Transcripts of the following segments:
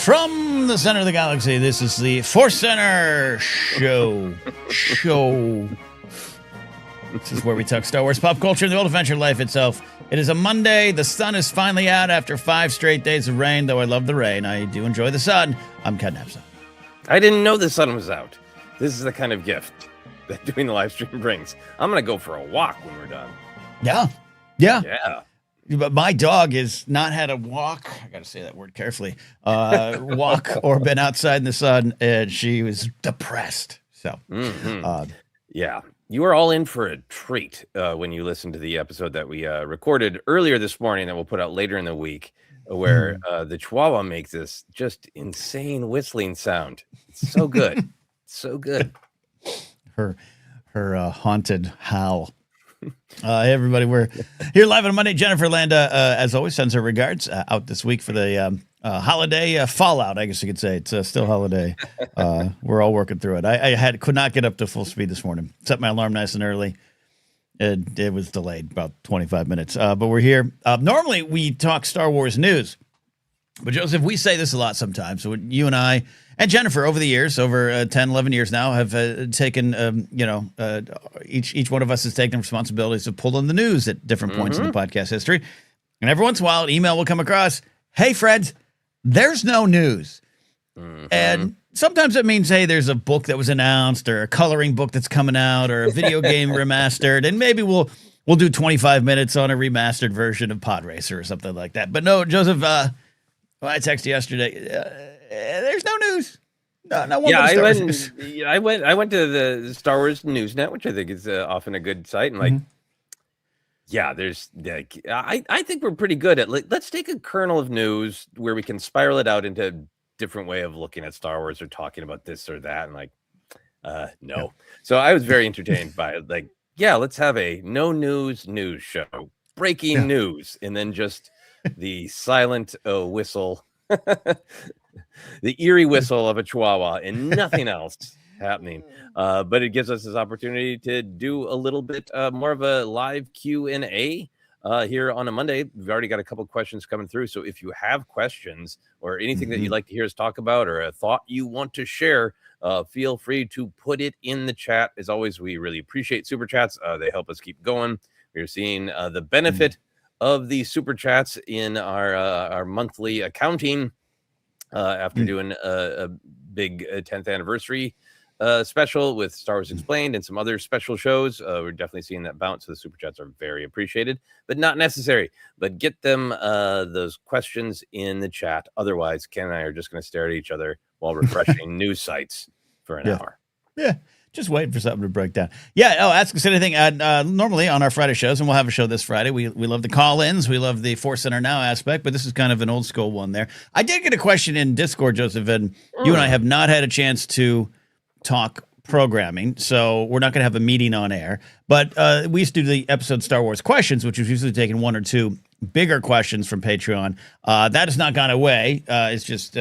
From the center of the galaxy, this is the ForceCenter show. This is where we talk Star Wars pop culture and the old adventure life itself. It is a Monday. The sun is finally out after 5 straight days of rain, though I love the rain. I do enjoy the sun. I'm Ken Napson. I didn't know the sun was out. This is the kind of gift that doing the live stream brings. I'm going to go for a walk when we're done. Yeah. But my dog has not had a walk. I got to say that word carefully. Walk or been outside in the sun, and she was depressed. So, yeah, you are all in for a treat when you listen to the episode that we recorded earlier this morning that we'll put out later in the week, where the Chihuahua makes this just insane whistling sound. It's so good, so good. Her haunted howl. Hey everybody, we're here live on Monday. Jennifer Landa, as always, sends her regards out this week for the holiday fallout. I guess you could say it's still holiday. We're all working through it. I could not get up to full speed this morning. Set my alarm nice and early. It was delayed about 25 minutes, but we're here. Normally we talk Star Wars news, but Joseph, we say this a lot sometimes. So you and I and Jennifer, over the years, over 10, 11 years now, have taken, each one of us has taken responsibilities to pull in the news at different points in the podcast history. And every once in a while, an email will come across, hey, Fred, there's no news. And sometimes it means, hey, there's a book that was announced or a coloring book that's coming out or a video game remastered. And maybe we'll do 25 minutes on a remastered version of Pod Racer or something like that. But no, Joseph, I texted you yesterday. There's no news. No one. Yeah, I went to the Star Wars Newsnet, which I think is often a good site, and I think we're pretty good at let's take a kernel of news where we can spiral it out into a different way of looking at Star Wars or talking about this or that, and no. Yeah. So I was very entertained by it. Let's have a no news show, breaking news, and then just the silent whistle. The eerie whistle of a Chihuahua and nothing else happening. But it gives us this opportunity to do a little bit more of a live Q&A here on a Monday. We've already got a couple of questions coming through. So if you have questions or anything that you'd like to hear us talk about or a thought you want to share, feel free to put it in the chat. As always, we really appreciate super chats. They help us keep going. We're seeing the benefit of the super chats in our monthly accounting. After doing a big 10th anniversary special with Star Wars Explained and some other special shows, we're definitely seeing that bounce. So the super chats are very appreciated, but not necessary. But get them those questions in the chat. Otherwise, Ken and I are just going to stare at each other while refreshing news sites for an hour. Yeah. Just waiting for something to break down. Yeah. Oh, ask us anything. Normally on our Friday shows, and we'll have a show this Friday. We love the call-ins. We love the ForceCenter Now aspect, but this is kind of an old school one there. I did get a question in Discord, Joseph, and you and I have not had a chance to talk programming, so we're not going to have a meeting on air. But we used to do the episode Star Wars Questions, which was usually taking one or two bigger questions from Patreon. That has not gone away. It's just,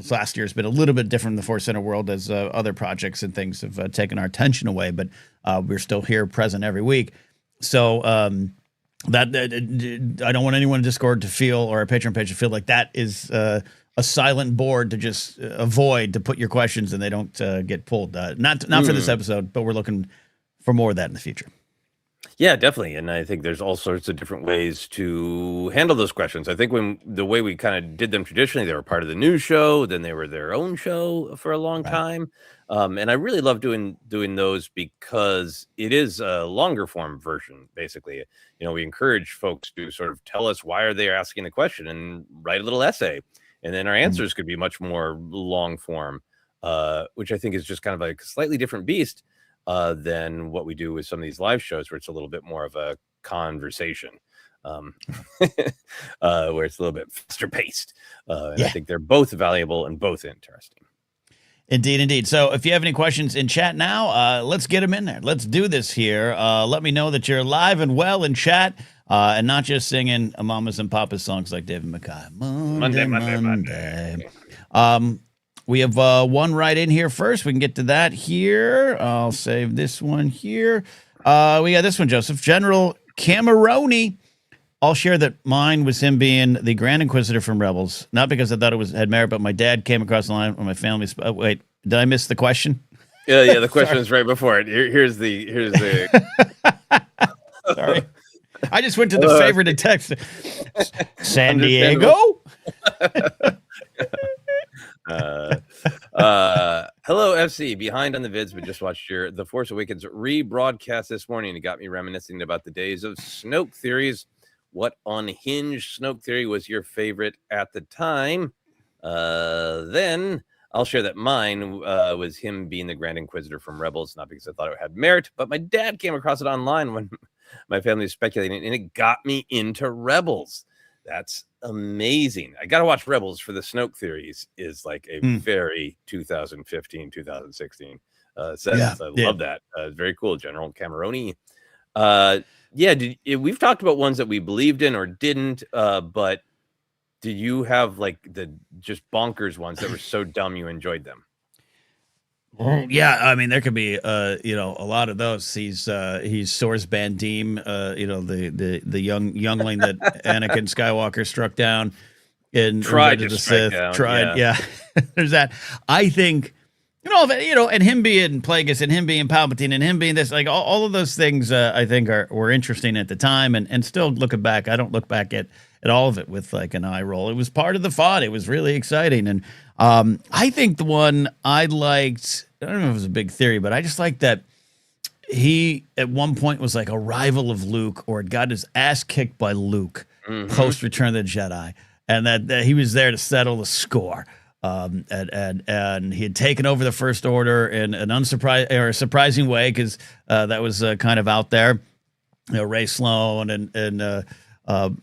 last year has been a little bit different in the ForceCenter world as other projects and things have taken our attention away, but we're still here present every week. So I don't want anyone in Discord to feel, or a Patreon page to feel like that is a silent board to just avoid, to put your questions and they don't get pulled. Not for this episode, but we're looking for more of that in the future. Yeah, definitely. And I think there's all sorts of different ways to handle those questions. I think the way we kind of did them traditionally, they were part of the news show, then they were their own show for a long time. And I really love doing those because it is a longer form version, basically. We encourage folks to sort of tell us why are they asking the question and write a little essay. And then our answers could be much more long form, which I think is just kind of like a slightly different beast. Than what we do with some of these live shows where it's a little bit more of a conversation, where it's a little bit faster paced. And I think they're both valuable and both interesting. Indeed. So if you have any questions in chat now, let's get them in there. Let's do this here. Let me know that you're live and well in chat and not just singing Mamas and Papas songs like David McKay. Monday. We have one right in here first. We can get to that here. I'll save this one here. We got this one, Joseph. General Cameroni I'll share that mine was him being the Grand Inquisitor from Rebels, not because I thought it had merit, but my dad came across the line when my family. Wait, did I miss the question? Yeah. The question is right before it. Here's the. Sorry, I just went to the favorited text. San Diego. Hello FC, behind on the vids, but just watched your The Force Awakens rebroadcast this morning. It got me reminiscing about the days of Snoke theories. What unhinged Snoke theory was your favorite at the time? Then I'll share that mine was him being the Grand Inquisitor from Rebels, not because I thought it had merit, but my dad came across it online when my family was speculating, and it got me into Rebels. That's amazing. I got to watch Rebels for the Snoke theories is like a very 2015, 2016 sentence. I love that. Very cool. General Cameroni. We've talked about ones that we believed in or didn't, but did you have like the just bonkers ones that were so dumb you enjoyed them? Yeah, I mean there could be a lot of those. He's Source Bandim, the youngling that Anakin Skywalker struck down in Tried Revenge to of the strike Sith. down, Tried, yeah. There's that. I think and him being Plagueis and him being Palpatine and him being this, like all of those things, I think were interesting at the time, and still looking back, I don't look back at all of it with like an eye roll. It was part of the fun. It was really exciting, and I think the one I liked, I don't know if it was a big theory, but I just liked that he at one point was like a rival of Luke, or had got his ass kicked by Luke post Return of the Jedi, and that he was there to settle the score. And he had taken over the First Order in a surprising way, because that was kind of out there. Ray Sloan and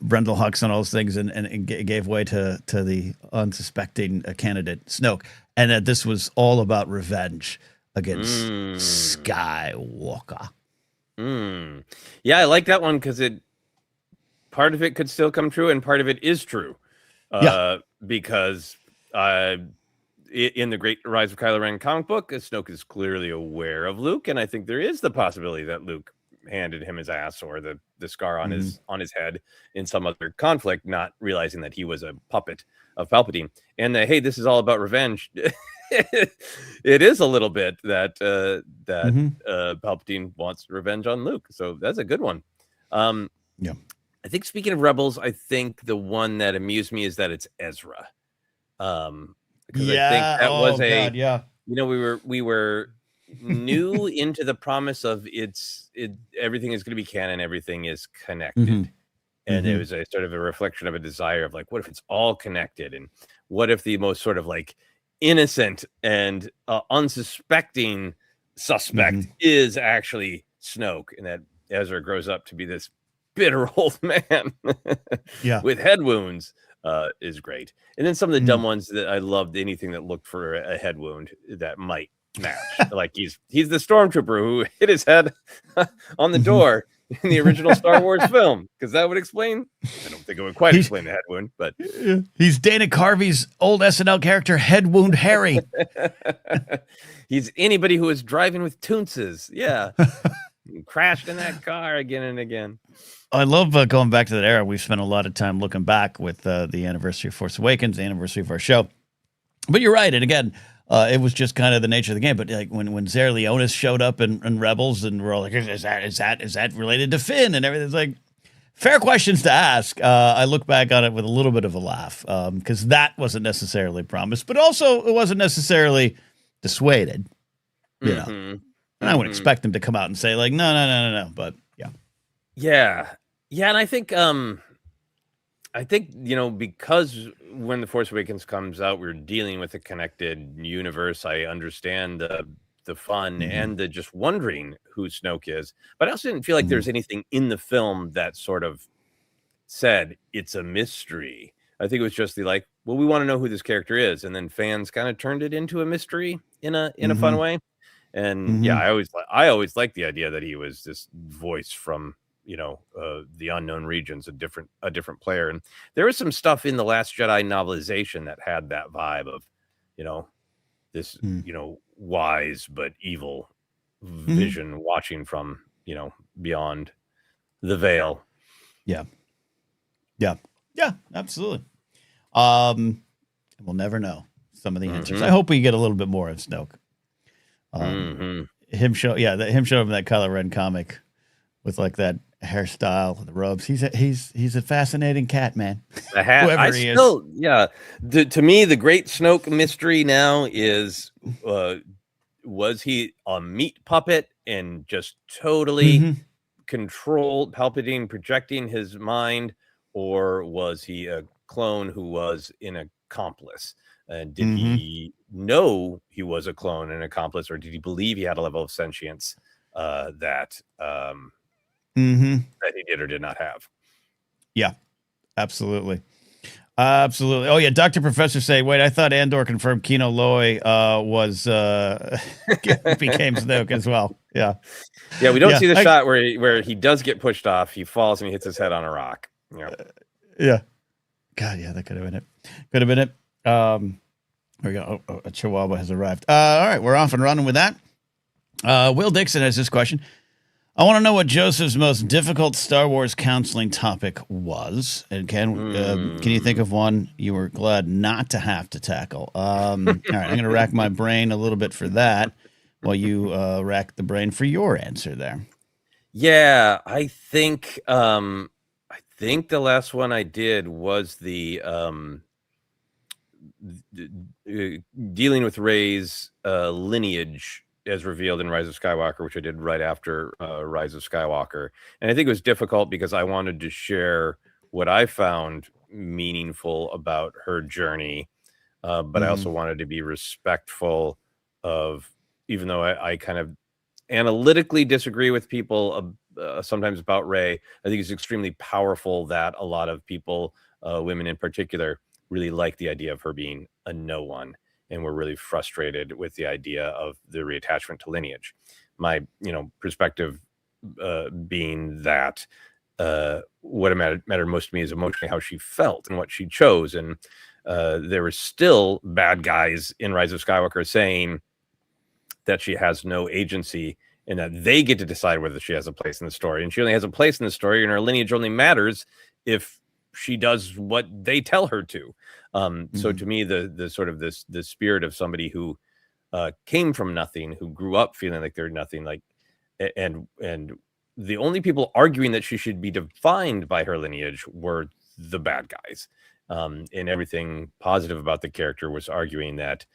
Brendel Hux and all those things, and gave way to the unsuspecting candidate Snoke, and that this was all about revenge against Skywalker. Yeah, I like that one because part of it could still come true, and part of it is true. Because in the Great Rise of Kylo Ren comic book, Snoke is clearly aware of Luke, and I think there is the possibility that Luke handed him his ass or the scar on his head in some other conflict, not realizing that he was a puppet of Palpatine, and that, hey, this is all about revenge. It is a little bit that Palpatine wants revenge on Luke, so that's a good one. I think, speaking of Rebels, I think the one that amused me is that it's Ezra. Because I think that was we were new into the promise of everything is going to be canon, everything is connected. And it was a sort of a reflection of a desire of like, what if it's all connected? And what if the most sort of like innocent and unsuspecting suspect is actually Snoke, and that Ezra grows up to be this bitter old man with head wounds is great. And then some of the dumb ones that I loved, anything that looked for a head wound that might match. Like he's the stormtrooper who hit his head on the door in the original Star Wars film, because that would explain, I don't think it would quite explain the head wound, but he's Dana Carvey's old SNL character, Head Wound Harry. He's anybody who is driving with Toonces. Crashed in that car again and again. I love going back to that era. We've spent a lot of time looking back with the anniversary of Force Awakens, the anniversary of our show. But you're right. And again, it was just kind of the nature of the game. But like when Zara Leonis showed up in Rebels, and we're all like, is that related to Finn and everything? It's like, fair questions to ask. I look back on it with a little bit of a laugh, because that wasn't necessarily promised, but also it wasn't necessarily dissuaded, you know. And I would expect them to come out and say like, no. But yeah. And I think, because when The Force Awakens comes out, we're dealing with a connected universe. I understand the fun and the just wondering who Snoke is, but I also didn't feel like there's anything in the film that sort of said it's a mystery. I think it was just we want to know who this character is, and then fans kind of turned it into a mystery in a fun way. And I always liked the idea that he was this voice from the unknown regions, a different player. And there was some stuff in the Last Jedi novelization that had that vibe of this wise but evil vision watching from beyond the veil. Yeah. Yeah, absolutely. We'll never know some of the answers. Mhm. I hope we get a little bit more of Snoke. Mhm. Him showing up in that Kylo Ren comic with like that hairstyle, the robes. He's a fascinating cat, man. The hat. I Whoever he is. still, yeah. To me, the great Snoke mystery now is, was he a meat puppet and just totally Mm-hmm. controlled Palpatine, projecting his mind, or was he a clone who was an accomplice? And did Mm-hmm. he know he was a clone and accomplice, or did he believe he had a level of sentience that Mm-hmm. that he did or did not have? Yeah, absolutely. Absolutely. Oh yeah, Dr. Professor say, wait, I thought Andor confirmed Kino Loy was became Snoke as well. Yeah. Yeah, we don't Yeah. see the shot where he does get pushed off. He falls and he hits his head on a rock. Yeah. Yeah. God, yeah, that could have been it. Could have been it. There we go. Oh, a Chihuahua has arrived. All right, we're off and running with that. Will Dixon has this question. I want to know what Joseph's most difficult Star Wars counseling topic was, and can you think of one you were glad not to have to tackle? All right, I'm going to rack my brain a little bit for that, while you rack the brain for your answer there. Yeah, I think the last one I did was the dealing with Rey's lineage as revealed in Rise of Skywalker, which I did right after Rise of Skywalker. And I think it was difficult because I wanted to share what I found meaningful about her journey, but I also wanted to be respectful of, even though I kind of analytically disagree with people sometimes about Rey, I think it's extremely powerful that a lot of people, women in particular, really like the idea of her being a no one, and we're really frustrated with the idea of the reattachment to lineage. My perspective being that what mattered most to me is emotionally how she felt and what she chose, and there were still bad guys in Rise of Skywalker saying that she has no agency and that they get to decide whether she has a place in the story, and she only has a place in the story, and her lineage only matters if she does what they tell her to. So to me, the sort of the spirit of somebody who came from nothing, who grew up feeling like they're nothing, like, and the only people arguing that she should be defined by her lineage were the bad guys, and everything positive about the character was arguing that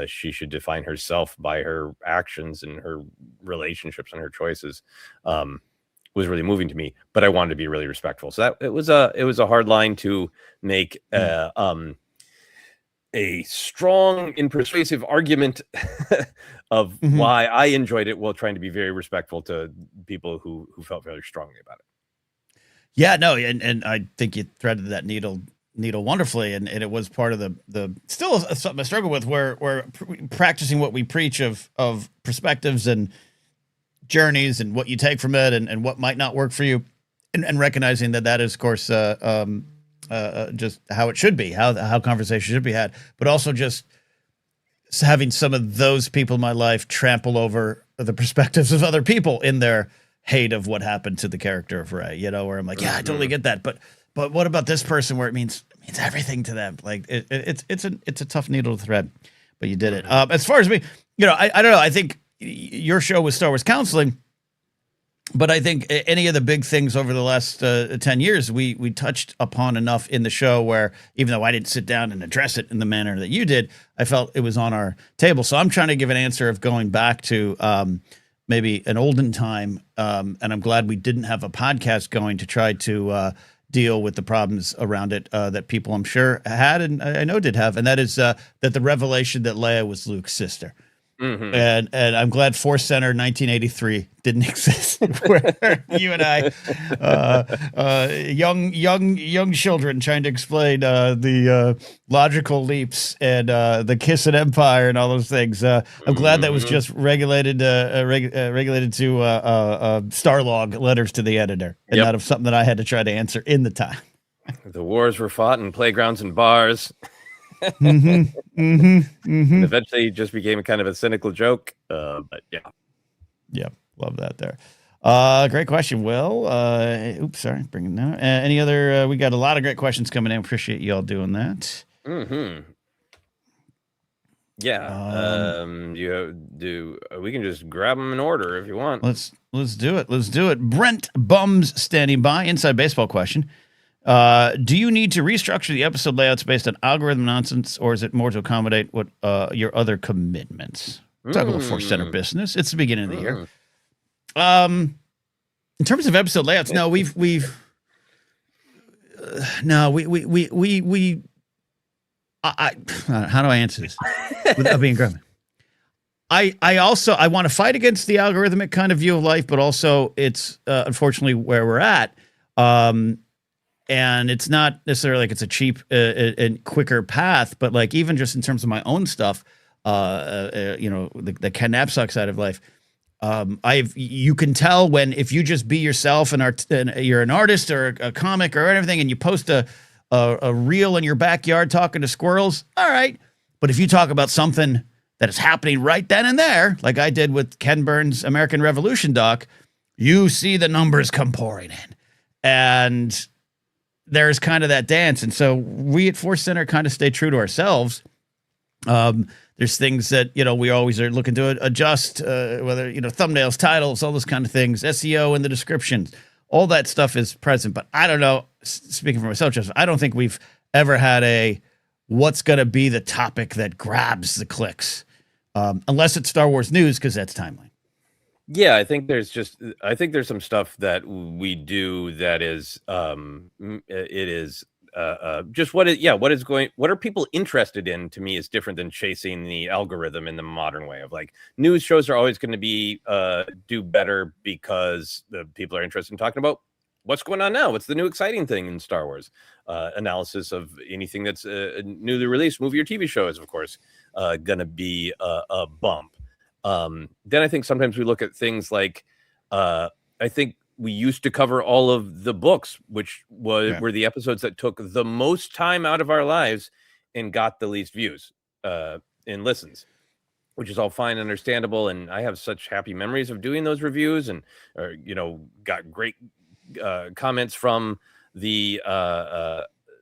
she should define herself by her actions and her relationships and her choices. Was really moving to me, but I wanted to be really respectful. So that it was a hard line to make a strong and persuasive argument of why I enjoyed it, while trying to be very respectful to people who felt very strongly about it. Yeah, no, and I think you threaded that needle wonderfully, and it was part of the still something I struggle with, where practicing what we preach of perspectives and journeys and what you take from it and what might not work for you, and recognizing that is, of course, just how it should be, how conversation should be had, but also just having some of those people in my life trample over the perspectives of other people in their hate of what happened to the character of Rey, where I'm like, yeah, I totally get that, but what about this person, where it means everything to them? Like it's a tough needle to thread, but you did it. As far as me, I don't know. I think your show was Star Wars counseling, but I think any of the big things over the last 10 years, we touched upon enough in the show where, even though I didn't sit down and address it in the manner that you did, I felt it was on our table. So I'm trying to give an answer of going back to maybe an olden time, and I'm glad we didn't have a podcast going to try to deal with the problems around it that people, I'm sure, had, and I know did have, and that is that the revelation that Leia was Luke's sister. And I'm glad ForceCenter 1983 didn't exist, where you and I, young children, trying to explain the logical leaps and the kiss and empire and all those things. I'm glad that was just regulated to Starlog letters to the editor, and not of something that I had to try to answer in the time. The wars were fought in playgrounds and bars. And eventually just became kind of a cynical joke, but yeah, love that there. Great question, Will. Oops, sorry, bringing that. Any other? We got a lot of great questions coming in. Appreciate you all doing that. Mm-hmm. Yeah. We can just grab them in order if you want. Let's do it. Let's do it. Brent Bums standing by. Inside baseball question. Do you need to restructure the episode layouts based on algorithm nonsense, or is it more to accommodate what your other commitments? Talk about ForceCenter business. It's the beginning of the year. In terms of episode layouts, no, we how do I answer this without being grumpy? I also want to fight against the algorithmic kind of view of life, but also it's unfortunately where we're at. And it's not necessarily like it's a cheap and quicker path, but like even just in terms of my own stuff, the knapsack side of life, you can tell when if you just be yourself and you're an artist or a comic or anything, and you post a reel in your backyard talking to squirrels, all right. But if you talk about something that is happening right then and there, like I did with Ken Burns' American Revolution doc, you see the numbers come pouring in, and there's kind of that dance. And so we at ForceCenter kind of stay true to ourselves. There's things that, we always are looking to adjust, whether, thumbnails, titles, all those kind of things, SEO in the descriptions, all that stuff is present. But I don't know, speaking for myself, Joseph, I don't think we've ever had what's going to be the topic that grabs the clicks, unless it's Star Wars news, because that's timely. Yeah, I think there's some stuff that we do that is just what are people interested in, to me, is different than chasing the algorithm in the modern way of like news shows are always going to be do better because the people are interested in talking about what's going on now, what's the new exciting thing in Star Wars. Analysis of anything that's a newly released movie or TV show is of course going to be a bump. Then I think sometimes we look at things like, I think we used to cover all of the books, which were the episodes that took the most time out of our lives and got the least views and listens, which is all fine and understandable. And I have such happy memories of doing those reviews and, got great comments from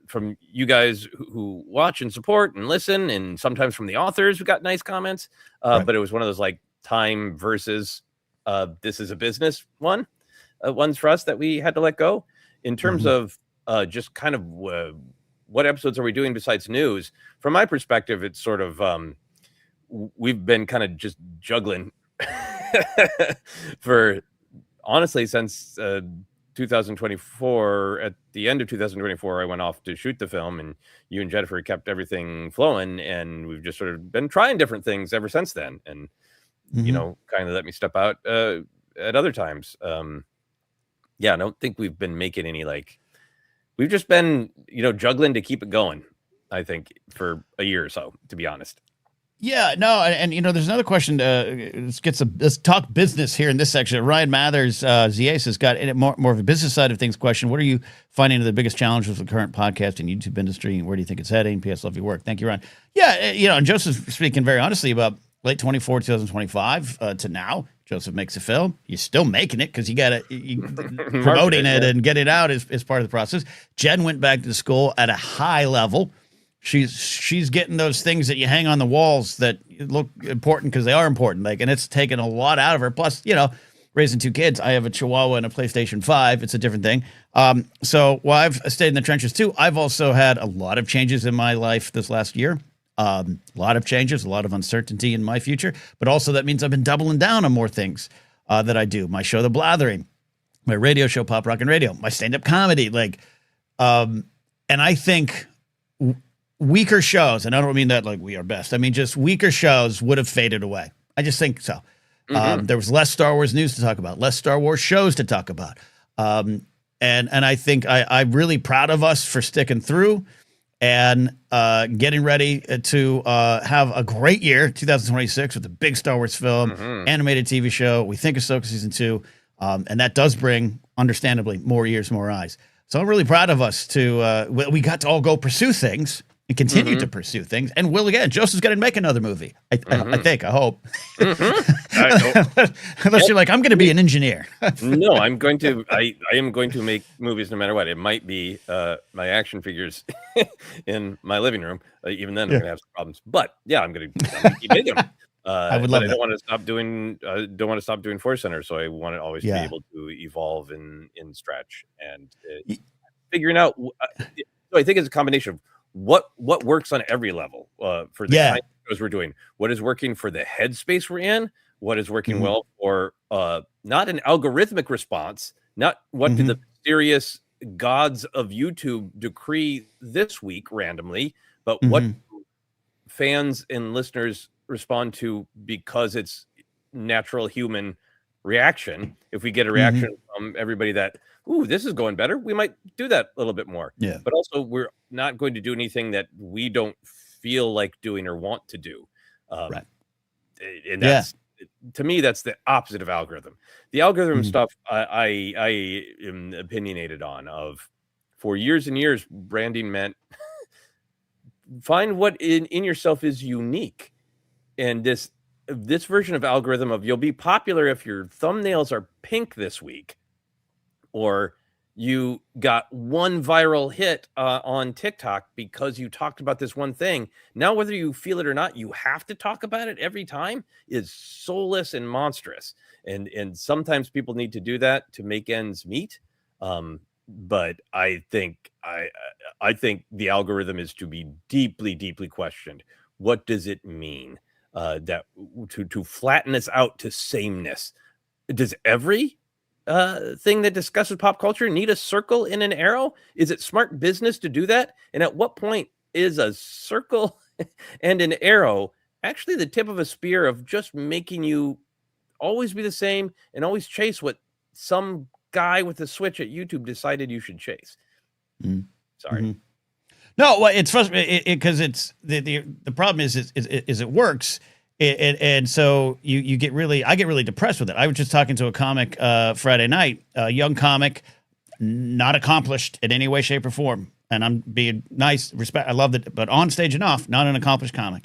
from you guys who watch and support and listen, and sometimes from the authors who got nice comments. But it was one of those like time versus this is a business ones for us that we had to let go. In terms of just kind of what episodes are we doing besides news? From my perspective, it's sort of we've been kind of just juggling for honestly since 2024. At the end of 2024, I went off to shoot the film, and you and Jennifer kept everything flowing, and we've just sort of been trying different things ever since then, and kind of let me step out at other times. I don't think we've been making any we've just been juggling to keep it going, I think, for a year or so, to be honest. Yeah, no, and there's another question. Let's talk business here in this section. Ryan Mathers, ZACE, has got more of a business side of things question. What are you finding are the biggest challenges with the current podcast and YouTube industry, and where do you think it's heading? P.S. Love your work. Thank you, Ryan. Yeah, and Joseph speaking very honestly about late 24, 2025 to now. Joseph makes a film. You're still making it because you got to promoting it and get it out is part of the process. Jen went back to school at a high level. She's getting those things that you hang on the walls that look important because they are important. And it's taken a lot out of her. Plus, raising two kids. I have a Chihuahua and a PlayStation 5. It's a different thing. So while I've stayed in the trenches too, I've also had a lot of changes in my life this last year. A lot of changes, a lot of uncertainty in my future. But also that means I've been doubling down on more things that I do. My show, The Blathering, my radio show, Pop Rock and Radio, my stand-up comedy. And I think weaker shows, and I don't mean that like we are best. I mean, just weaker shows would have faded away. I just think so. There was less Star Wars news to talk about, less Star Wars shows to talk about. And I think I'm really proud of us for sticking through and getting ready to have a great year, 2026, with a big Star Wars film, animated TV show. We think Ahsoka Season 2. And that does bring, understandably, more ears, more eyes. So I'm really proud of us we got to all go pursue things. and continue to pursue things. And will again. Joseph's going to make another movie. I think. I hope. Unless you're like, I'm going to be an engineer. No, I'm going to. I am going to make movies no matter what. It might be my action figures in my living room. Even then, I'm going to have some problems. But yeah, I'm going to keep making them. I would love that. I don't want to stop doing. Don't want to stop doing ForceCenter. So I want to always be able to evolve and stretch and figuring out. So I think it's a combination of what works on every level for the kind of shows we're doing. What is working for the headspace we're in? What is working well for not an algorithmic response? Not what do the mysterious gods of YouTube decree this week randomly, but what do fans and listeners respond to because it's natural human reaction. If we get a reaction from everybody that, ooh, this is going better, we might do that a little bit more. Yeah. But also, we're not going to do anything that we don't feel like doing or want to do. Right. And that's, to me, that's the opposite of algorithm. The algorithm stuff I am opinionated on. Of for years and years, branding meant find what in yourself is unique. And this version of algorithm of you'll be popular if your thumbnails are pink this week, or you got one viral hit on TikTok because you talked about this one thing. Now, whether you feel it or not, you have to talk about it every time is soulless and monstrous. And sometimes people need to do that to make ends meet. But I think the algorithm is to be deeply, deeply questioned. What does it mean? That to flatten us out to sameness. Does every thing that discusses pop culture need a circle and an arrow? Is it smart business to do that? And at what point is a circle and an arrow actually the tip of a spear of just making you always be the same and always chase what some guy with a switch at YouTube decided you should chase? Sorry. No, well, it's frustrating because it's the problem is it works, and so I get really depressed with it. I was just talking to a comic Friday night, a young comic, not accomplished in any way, shape, or form, and I'm being nice, respect. I love it, but on stage and off, not an accomplished comic.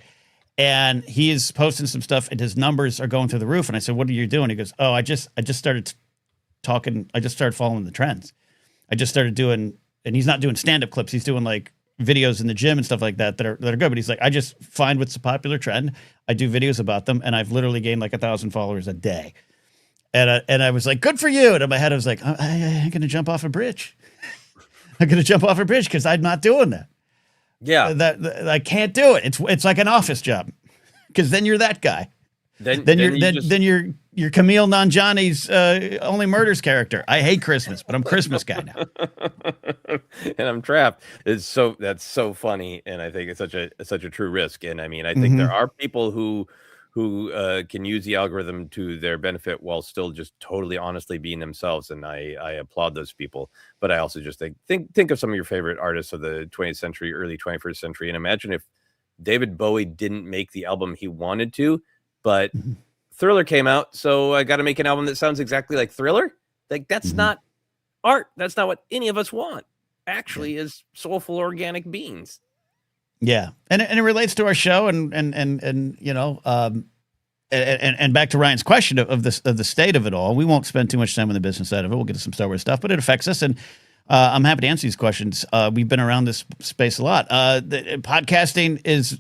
And he is posting some stuff, and his numbers are going through the roof. And I said, "What are you doing?" He goes, "Oh, I just started talking. I just started following the trends. I just started doing." And he's not doing stand-up clips. He's doing like videos in the gym and stuff like that are good. But he's like, I just find what's a popular trend. I do videos about them, and I've literally gained like 1,000 followers a day. And I was like, good for you. And in my head, I was like, I'm going to jump off a bridge. I'm going to jump off a bridge because I'm not doing that. Yeah, that I can't do it. It's like an office job, because then you're that guy. Then you're Camille Nanjiani's Only Murders character. I hate Christmas, but I'm Christmas guy now. And I'm trapped. That's so funny, and I think it's such a true risk. And I mean, I think there are people who can use the algorithm to their benefit while still just totally honestly being themselves, and I applaud those people. But I also just think of some of your favorite artists of the 20th century, early 21st century, and imagine if David Bowie didn't make the album he wanted to, but Thriller came out, so I got to make an album that sounds exactly like Thriller. Like, that's not art. That's not what any of us want, actually, as soulful organic beings. Yeah, and it relates to our show, and you know, and back to Ryan's question of the state of it all. We won't spend too much time on the business side of it. We'll get to some Star Wars stuff, but it affects us, and I'm happy to answer these questions. We've been around this space a lot. Podcasting is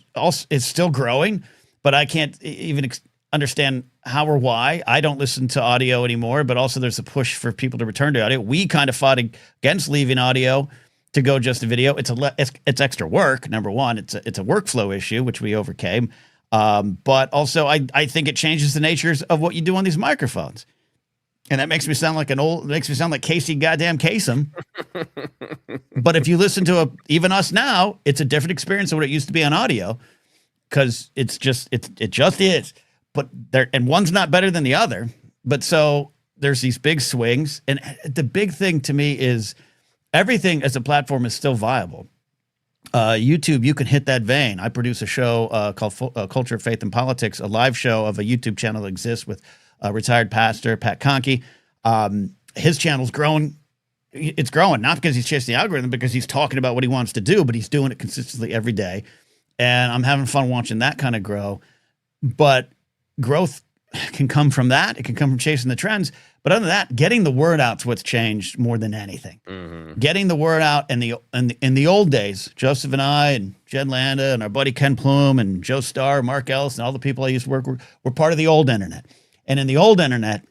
still growing, but I can't even understand how or why. I don't listen to audio anymore, but also there's a push for people to return to audio. We kind of fought against leaving audio to go just to video. It's extra work. Number one, it's a workflow issue, which we overcame. But also I think it changes the natures of what you do on these microphones. And that makes me sound like Casey goddamn Kasem. But if you listen to even us now, it's a different experience than what it used to be on audio, because it just is. But one's not better than the other. But so there's these big swings. And the big thing to me is everything as a platform is still viable. YouTube, you can hit that vein. I produce a show called Culture, Faith, and Politics, a live show of a YouTube channel that exists with a retired pastor, Pat Conkey. His channel's grown it's growing, not because he's chasing the algorithm, because he's talking about what he wants to do, but he's doing it consistently every day. And I'm having fun watching that kind of grow. But growth can come from that. It can come from chasing the trends. But other than that, getting the word out's what's changed more than anything. Mm-hmm. Getting the word out in the old days, Joseph and I and Jed Landa and our buddy Ken Plume and Joe Starr, Mark Ellis, and all the people I used to work with were part of the old internet. And in the old internet,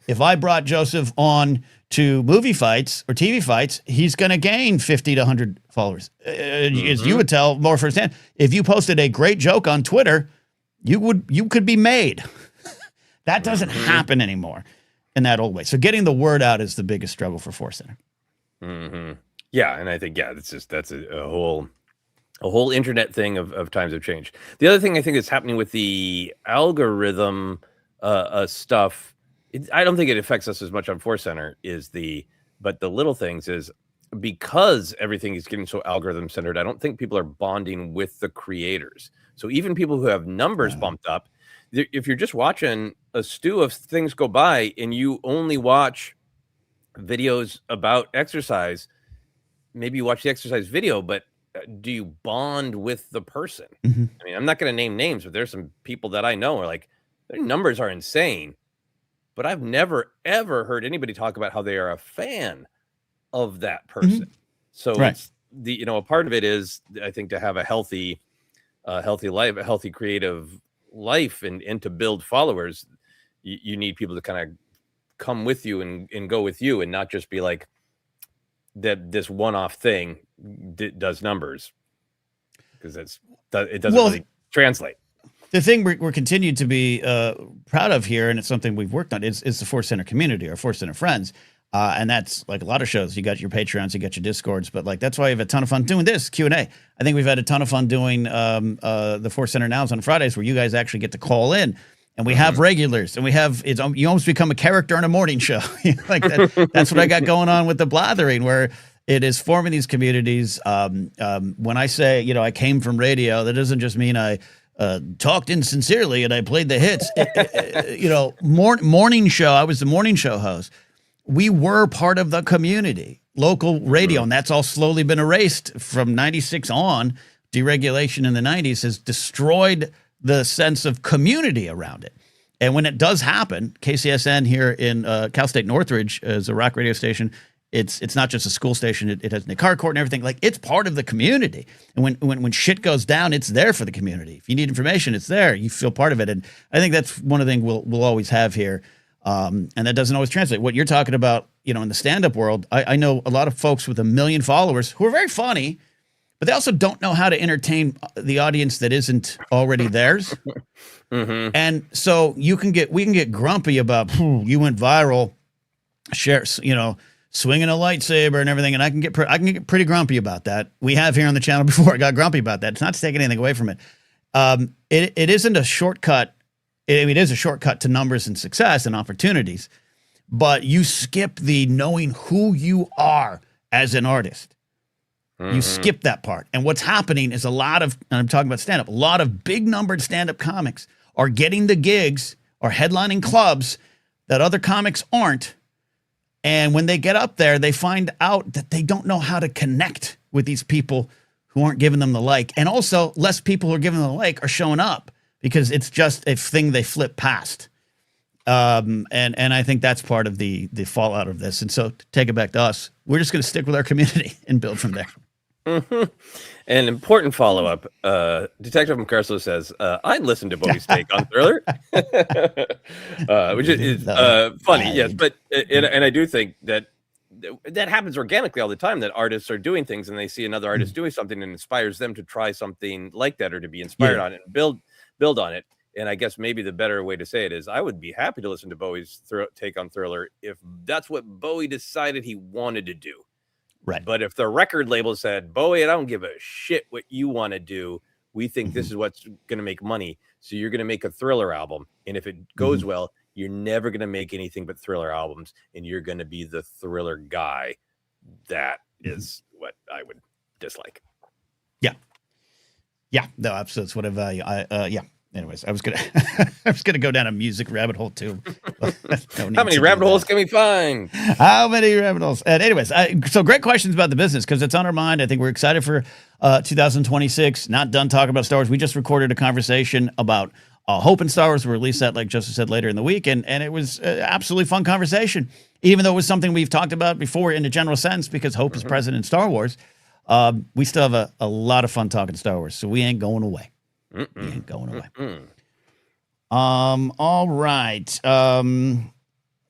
if I brought Joseph on to movie fights or TV fights, he's going to gain 50 to 100 followers. As you would tell more firsthand, if you posted a great joke on Twitter, you could be made. That doesn't happen anymore in that old way. So getting the word out is the biggest struggle for ForceCenter. Mm-hmm. Yeah, and I think that's a whole internet thing of times have changed. The other thing I think that's happening with the algorithm stuff, I don't think it affects us as much on ForceCenter but the little things is because everything is getting so algorithm centered. I don't think people are bonding with the creators. So even people who have numbers bumped up, if you're just watching a stew of things go by and you only watch videos about exercise, maybe you watch the exercise video, but do you bond with the person? Mm-hmm. I mean, I'm not going to name names, but there's some people that I know are like, their numbers are insane, but I've never, ever heard anybody talk about how they are a fan of that person. Mm-hmm. So it's a part of it is, I think, to have a healthy life, a healthy creative life and to build followers, you need people to kind of come with you and go with you and not just be like that this one-off thing does numbers, because it doesn't really translate. The thing we're continued to be proud of here, and it's something we've worked on, is the ForceCenter community, our ForceCenter friends. And that's like a lot of shows. You got your Patreons, you got your Discords, but like that's why we've had a ton of fun doing this Q&A. I think we've had a ton of fun doing the ForceCenter Nows on Fridays, where you guys actually get to call in, and we have regulars, and you almost become a character on a morning show. Like that's what I got going on with the Blathering, where it is forming these communities. When I say, I came from radio, that doesn't just mean I talked insincerely and I played the hits. Morning show. I was the morning show host. We were part of the community, local radio, and that's all slowly been erased from 96 on. Deregulation in the 90s has destroyed the sense of community around it. And when it does happen, KCSN here in Cal State Northridge is a rock radio station. It's not just a school station. It has Nick Harcourt and everything. Like, it's part of the community. And when shit goes down, it's there for the community. If you need information, it's there. You feel part of it. And I think that's one of the things we'll always have here. And that doesn't always translate. What you're talking about, in the stand-up world, I know a lot of folks with 1 million followers who are very funny, but they also don't know how to entertain the audience that isn't already theirs. And so we can get grumpy about, you went viral, share, swinging a lightsaber and everything, and I can get pretty grumpy about that. We have here on the channel before. I got grumpy about that. It's not to take anything away from it. It isn't a shortcut. It is a shortcut to numbers and success and opportunities, but you skip the knowing who you are as an artist. You skip that part. And what's happening is and I'm talking about stand-up, a lot of big numbered stand-up comics are getting the gigs or headlining clubs that other comics aren't. And when they get up there, they find out that they don't know how to connect with these people who aren't giving them the like. And also, less people who are giving them the like are showing up because it's just a thing they flip past. And I think that's part of the fallout of this. And so to take it back to us, we're just going to stick with our community and build from there. An important follow-up. Detective McCarso says, I listened to Bowie's take on Thriller, which is funny, yes. But and I do think that happens organically all the time, that artists are doing things and they see another artist doing something and inspires them to try something like that, or to be inspired on it and build on it. And I guess maybe the better way to say it is, I would be happy to listen to Bowie's take on Thriller if that's what Bowie decided he wanted to do. Right. But if the record label said, Bowie, I don't give a shit what you want to do. We think this is what's going to make money. So you're going to make a Thriller album. And if it goes well, you're never going to make anything but Thriller albums. And you're going to be the Thriller guy. That is what I would dislike. Yeah. Yeah. No, absolutely. That's what I value. anyways, I was gonna go down a music rabbit hole too. How many rabbit holes can we find? How many rabbit holes? And anyways, so great questions about the business because it's on our mind. I think we're excited for 2026. Not done talking about Star Wars. We just recorded a conversation about Hope in Star Wars. We'll release that, like Joseph said, later in the week, and it was absolutely fun conversation. Even though it was something we've talked about before in a general sense, because Hope is present in Star Wars, we still have a lot of fun talking Star Wars. So we ain't going away. We ain't going away. All right.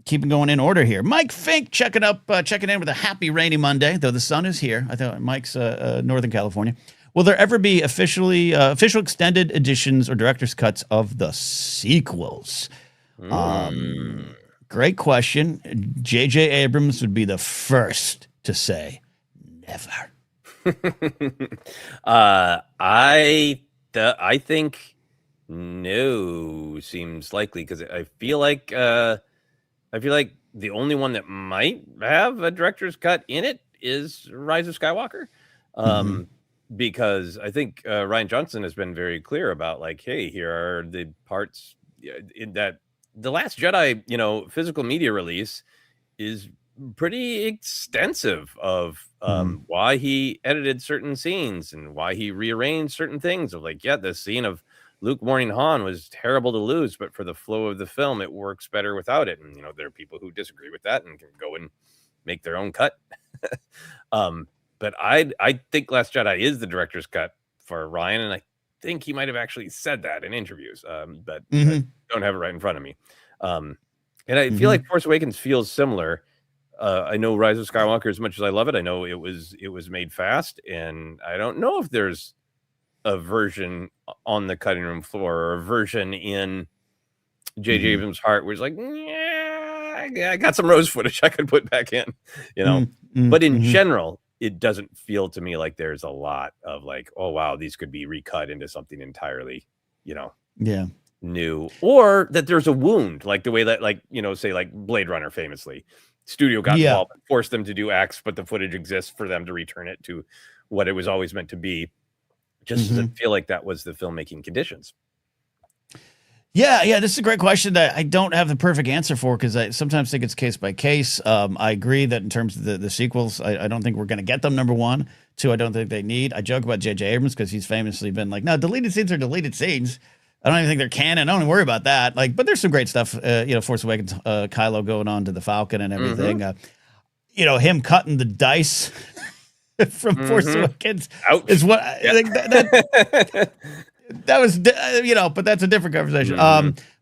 Keeping going in order here. Mike Fink checking in with a happy rainy Monday, though the sun is here. I thought Mike's Northern California. Will there ever be official extended editions or director's cuts of the sequels? Great question. J.J. Abrams would be the first to say never. I think no seems likely because I feel like the only one that might have a director's cut in it is Rise of Skywalker. Because I think Rian Johnson has been very clear about like, hey, here are the parts in that The Last Jedi, physical media release is pretty extensive of why he edited certain scenes and why he rearranged certain things of like, yeah, the scene of Luke warning Han was terrible to lose, but for the flow of the film, it works better without it. And, there are people who disagree with that and can go and make their own cut. But I think Last Jedi is the director's cut for Ryan, and I think he might have actually said that in interviews, but I don't have it right in front of me. And I feel like Force Awakens feels similar. I know Rise of Skywalker, as much as I love it, I know it was made fast, and I don't know if there's a version on the cutting room floor or a version in J.J. Abrams' heart where he's like, yeah, I got some Rose footage I could put back in, But in general, it doesn't feel to me like there's a lot of like, oh, wow, these could be recut into something entirely, new, or that there's a wound, like the way that, like, say like Blade Runner famously, studio got involved and forced them to do X, but the footage exists for them to return it to what it was always meant to be. Just doesn't feel like that was the filmmaking conditions. Yeah, this is a great question that I don't have the perfect answer for because I sometimes think it's case by case. I agree that in terms of the sequels, I don't think we're going to get them, number one. Two, I don't think they need. I joke about J.J. Abrams because he's famously been like, no, deleted scenes are deleted scenes. I don't even think they're canon. I don't even worry about that. Like, but there's some great stuff, Force Awakens, Kylo going on to the Falcon and everything. Him cutting the dice from Force Awakens is what I think that was, but that's a different conversation.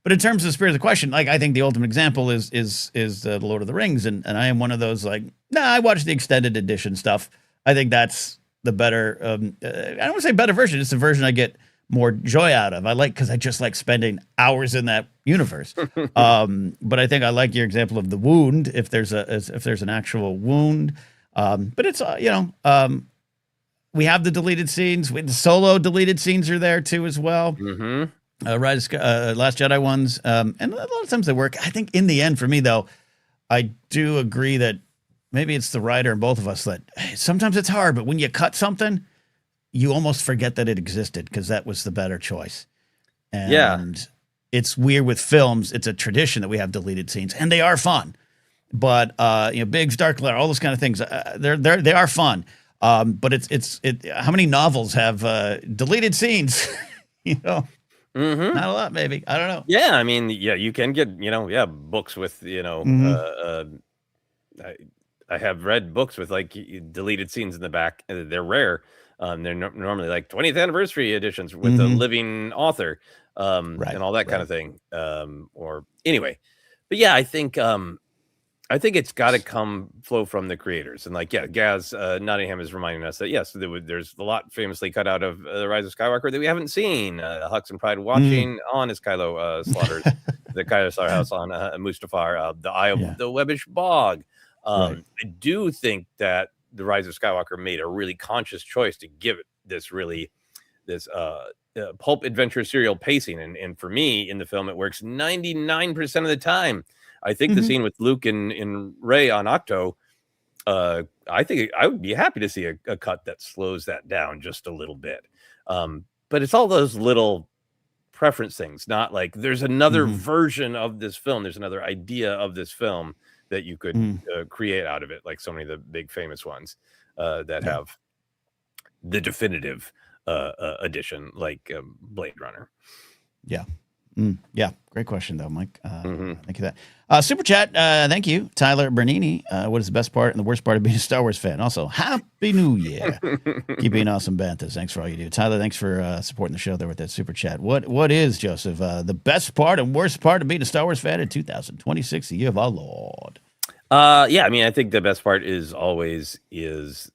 But in terms of the spirit of the question, like, I think the ultimate example is the Lord of the Rings. And I am one of those, like, I watched the extended edition stuff. I think that's the better, I don't want to say better version. It's the version I get more joy out of. Because I just like spending hours in that universe. But I think I like your example of the wound. If there's an actual wound, but it's, we have the deleted scenes. The Solo deleted scenes are there too as well. Last Jedi ones, and a lot of times they work. I think in the end, for me though, I do agree that maybe it's the writer and both of us that sometimes it's hard, but when you cut something, you almost forget that it existed because that was the better choice. And it's weird with films. It's a tradition that we have deleted scenes, and they are fun. But Biggs, Dark Lair, all those kind of things, they are fun. But it's how many novels have deleted scenes? Not a lot, maybe. I don't know. Yeah, I mean, you can get books with I have read books with like deleted scenes in the back. They're rare. They're normally like 20th anniversary editions with a living author, and all that kind of thing. Or anyway, but yeah, I think it's got to flow from the creators. And like, Gaz Nottingham is reminding us that, yes, there's a lot famously cut out of The Rise of Skywalker that we haven't seen. Hux and Pride watching on as Kylo slaughters the Kylo slaughterhouse on Mustafar, the Eye of the Webbish Bog. I do think that The Rise of Skywalker made a really conscious choice to give it this pulp adventure serial pacing. And for me in the film, it works 99% of the time. I think the scene with Luke and Rey on Octo, I think I would be happy to see a cut that slows that down just a little bit. But it's all those little preference things, not like there's another Mhm. version of this film. There's another idea of this film that you could Mm. create out of it, like so many of the big famous ones that Yeah. have the definitive edition, like Blade Runner. Yeah. Yeah. Great question, though, Mike. Hmm. Thank you for that. Super chat. Thank you, Tyler Bernini. What is the best part and the worst part of being a Star Wars fan? Also, Happy New Year. Keep being awesome, Banthas. Thanks for all you do. Tyler, thanks for supporting the show there with that super chat. What is, Joseph, the best part and worst part of being a Star Wars fan in 2026, the year of our Lord? Yeah, I mean, I think the best part is always the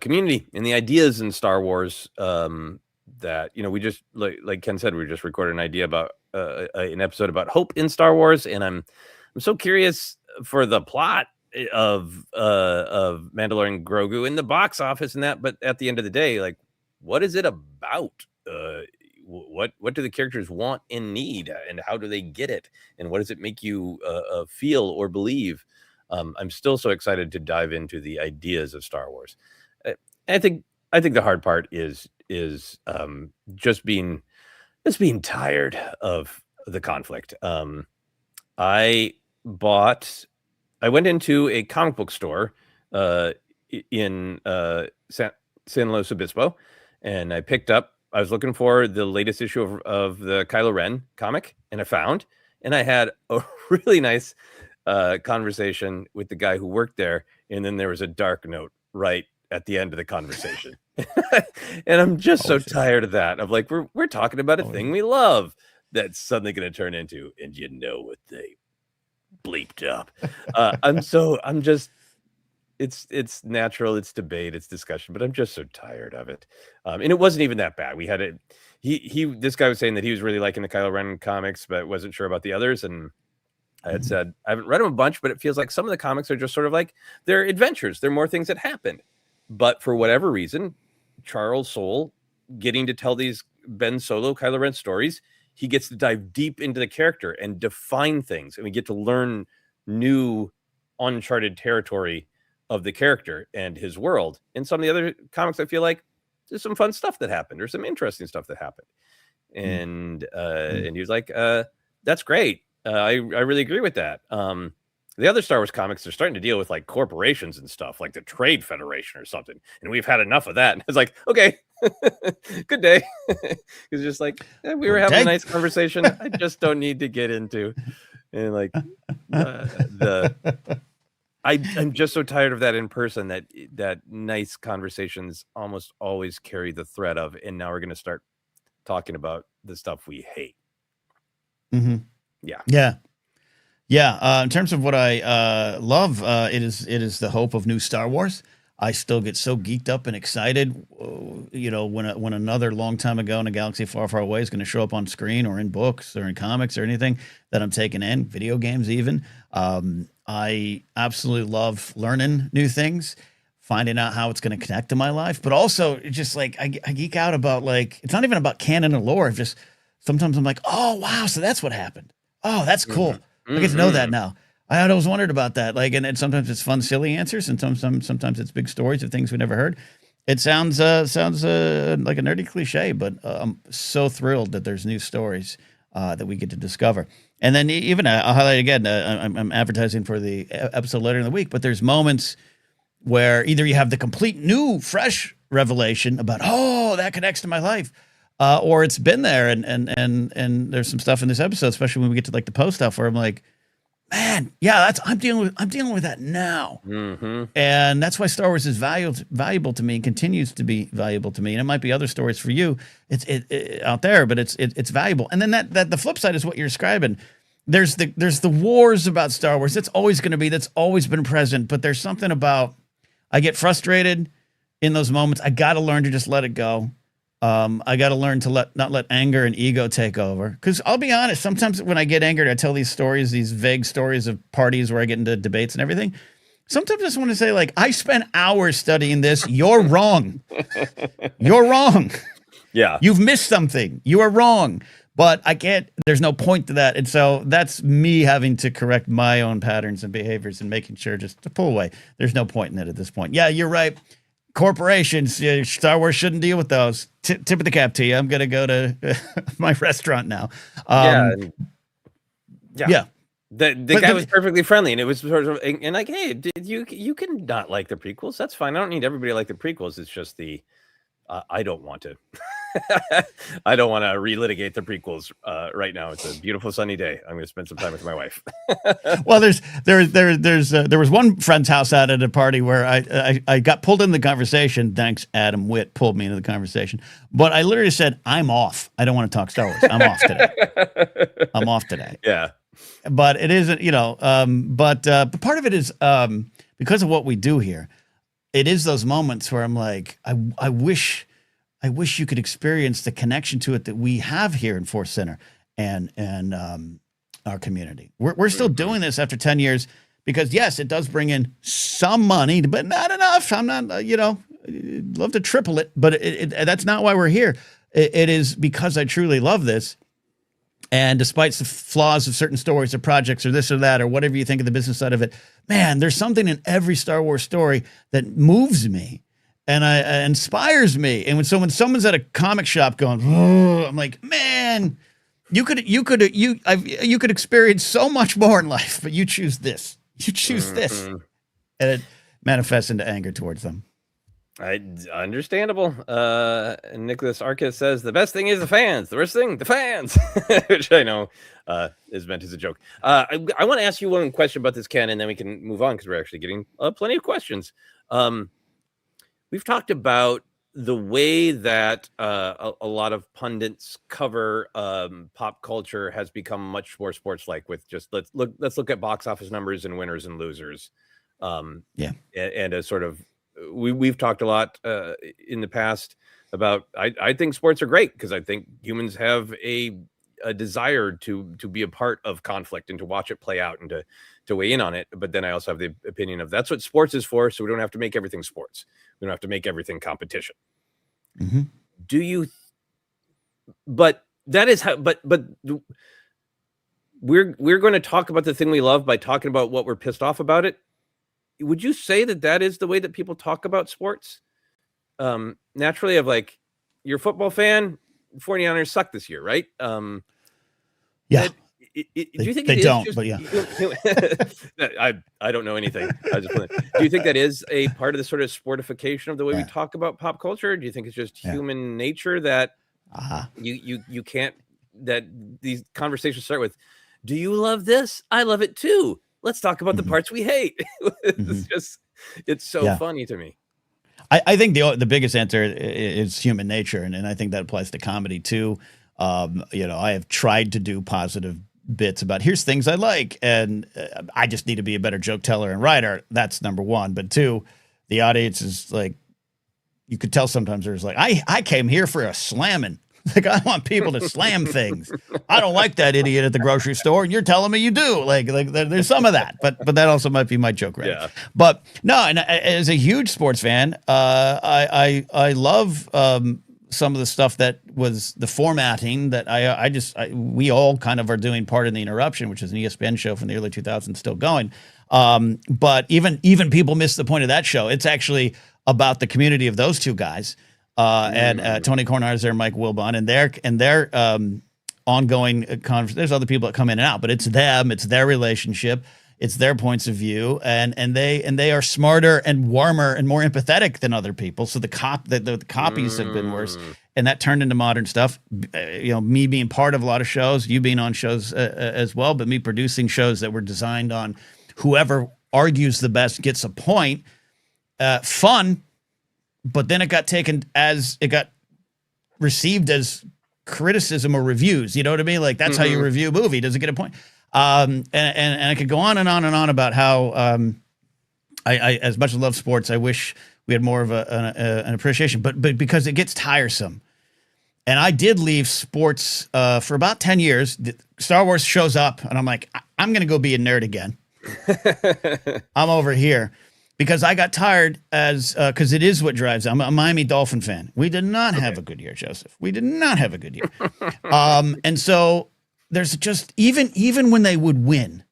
community and the ideas in Star Wars. That we just like Ken said, we just recorded an idea about an episode about hope in Star Wars, and I'm so curious for the plot of Mandalorian Grogu in the box office and that. But at the end of the day, like, what is it about? What do the characters want and need, and how do they get it, and what does it make you feel or believe? I'm still so excited to dive into the ideas of Star Wars. I think the hard part is just being tired of the conflict. I went into a comic book store in San Luis Obispo, and I was looking for the latest issue of the Kylo Ren comic, and I had a really nice conversation with the guy who worked there, and then there was a dark note right at the end of the conversation. And I'm just so tired of that. Of like, we're talking about a thing we love that's suddenly going to turn into, and you know what they bleeped up. It's natural, it's debate, it's discussion, but I'm just so tired of it. And it wasn't even that bad. We had it. This guy was saying that he was really liking the Kylo Ren comics, but wasn't sure about the others. And I had said, I haven't read them a bunch, but it feels like some of the comics are just sort of like they're adventures. They're more things that happened. But for whatever reason, Charles Soule getting to tell these Ben Solo, Kylo Ren stories, he gets to dive deep into the character and define things. And we get to learn new uncharted territory of the character and his world. In some of the other comics, I feel like there's some fun stuff that happened. There's some interesting stuff that happened. And he was like, that's great. I really agree with that. The other Star Wars comics are starting to deal with like corporations and stuff, like the Trade Federation or something. And we've had enough of that. And it's like, okay, good day. It's just like, we were having a nice conversation. I just don't need to get into. And like I'm just so tired of that in person, that nice conversations almost always carry the thread of, and now we're going to start talking about the stuff we hate. Mm-hmm. Yeah. In terms of what I love, it is the hope of new Star Wars. I still get so geeked up and excited, when another long time ago in a galaxy far, far away is going to show up on screen or in books or in comics or anything that I'm taking in, video games even. I absolutely love learning new things, finding out how it's going to connect to my life, but also just like I geek out about, like, it's not even about canon or lore. Just sometimes I'm like, oh wow, so that's what happened. Oh, that's cool. I get to know that now. I always wondered about that. Like, and sometimes it's fun, silly answers, and sometimes it's big stories of things we never heard. It sounds like a nerdy cliche, but I'm so thrilled that there's new stories that we get to discover. And then even I'll highlight again. I'm advertising for the episode later in the week, but there's moments where either you have the complete new, fresh revelation about, oh, that connects to my life, or it's been there, and there's some stuff in this episode, especially when we get to like the post stuff, where I'm like, man, yeah, I'm dealing with that now. Mm-hmm. And that's why Star Wars is valuable to me and continues to be valuable to me. And it might be other stories for you, it's out there, but it's valuable. And then that the flip side is what you're describing. There's the wars about Star Wars. That's always been present. But there's something about, I get frustrated in those moments. I got to learn to just let it go. I got to learn to not let anger and ego take over. Because I'll be honest, sometimes when I get angered, I tell these stories, these vague stories of parties where I get into debates and everything. Sometimes I just want to say, like, I spent hours studying this. You're wrong. You're wrong. Yeah. You've missed something. You are wrong. But I can't, there's no point to that. And so that's me having to correct my own patterns and behaviors and making sure just to pull away. There's no point in it at this point. Yeah, you're right. corporations, Star Wars shouldn't deal with those. Tip of the cap to you. I'm gonna go to my restaurant now. Yeah, Yeah. The guy was perfectly friendly, and it was sort of and like, hey, you can not like the prequels. That's fine. I don't need everybody to like the prequels. It's just the I don't want to. I don't want to relitigate the prequels right now. It's a beautiful sunny day. I'm going to spend some time with my wife. Well, there was one friend's house out at a party where I got pulled into the conversation. Thanks, Adam Witt pulled me into the conversation. But I literally said, I'm off. I don't want to talk Star Wars. I'm off today. I'm off today. Yeah. But it isn't, but part of it is because of what we do here. It is those moments where I'm like, I wish you could experience the connection to it that we have here in ForceCenter and our community. We're still doing this after 10 years because, yes, it does bring in some money, but not enough. I'm not, love to triple it, but that's not why we're here. It is because I truly love this. And despite the flaws of certain stories or projects or this or that or whatever you think of the business side of it, man, there's something in every Star Wars story that moves me and inspires me. And when someone's at a comic shop going, oh, I'm like, man, you could experience so much more in life, but you choose this. You choose this, and it manifests into anger towards them. Understandable. Nicholas Arcus says the best thing is the fans. The worst thing, the fans, which I know is meant as a joke. I want to ask you one question about this, Ken, and then we can move on because we're actually getting plenty of questions. We've talked about the way that a lot of pundits cover pop culture has become much more sports-like. With just let's look at box office numbers and winners and losers. And a sort of. We've talked a lot in the past about I think sports are great because I think humans have a desire to be a part of conflict and to watch it play out and to weigh in on it. But then I also have the opinion of that's what sports is for. So we don't have to make everything sports. We don't have to make everything competition. Mm-hmm. Do you? But that is how. But we're going to talk about the thing we love by talking about what we're pissed off about it. Would you say that is the way that people talk about sports? Naturally, of like, you're a football fan, 49ers suck this year, right? Yeah. Do you think they don't? But yeah, I don't know anything. Do you think that is a part of the sort of sportification of the way we talk about pop culture? Do you think it's just human nature that you can't? That these conversations start with, "Do you love this? I love it too. Let's talk about the parts we hate." It's so funny to me. I think the biggest answer is human nature, and I think that applies to comedy too. I have tried to do positive bits about here's things I like, and I just need to be a better joke teller and writer. That's number one. But two, the audience is like, you could tell sometimes there's like, I came here for a slamming. Like, I want people to slam things. I don't like that idiot at the grocery store, and you're telling me you do. Like there's some of that, but that also might be my joke, right? Yeah. But no, and as a huge sports fan, I love some of the stuff that was the formatting that we all kind of are doing part in the interruption, which is an ESPN show from the early 2000s, still going. But even people miss the point of that show. It's actually about the community of those two guys. And Tony Kornheiser is there, Mike Wilbon, and their ongoing conversation. There's other people that come in and out, but it's them, it's their relationship, it's their points of view, and they are smarter and warmer and more empathetic than other people. So the copies have been worse, and that turned into modern stuff. Me being part of a lot of shows, you being on shows as well, but me producing shows that were designed on whoever argues the best gets a point. Fun. But then it got received as criticism or reviews. You know what I mean? Like, that's how you review a movie. Does it get a point? And I could go on and on and on about how I as much as I love sports, I wish we had more of an appreciation. But because it gets tiresome. And I did leave sports for about 10 years. Star Wars shows up, and I'm like, I'm going to go be a nerd again. I'm over here. Because I got tired because it is what drives. I'm a Miami Dolphin fan. We did not have a good year, Joseph. We did not have a good year. And so there's just even when they would win,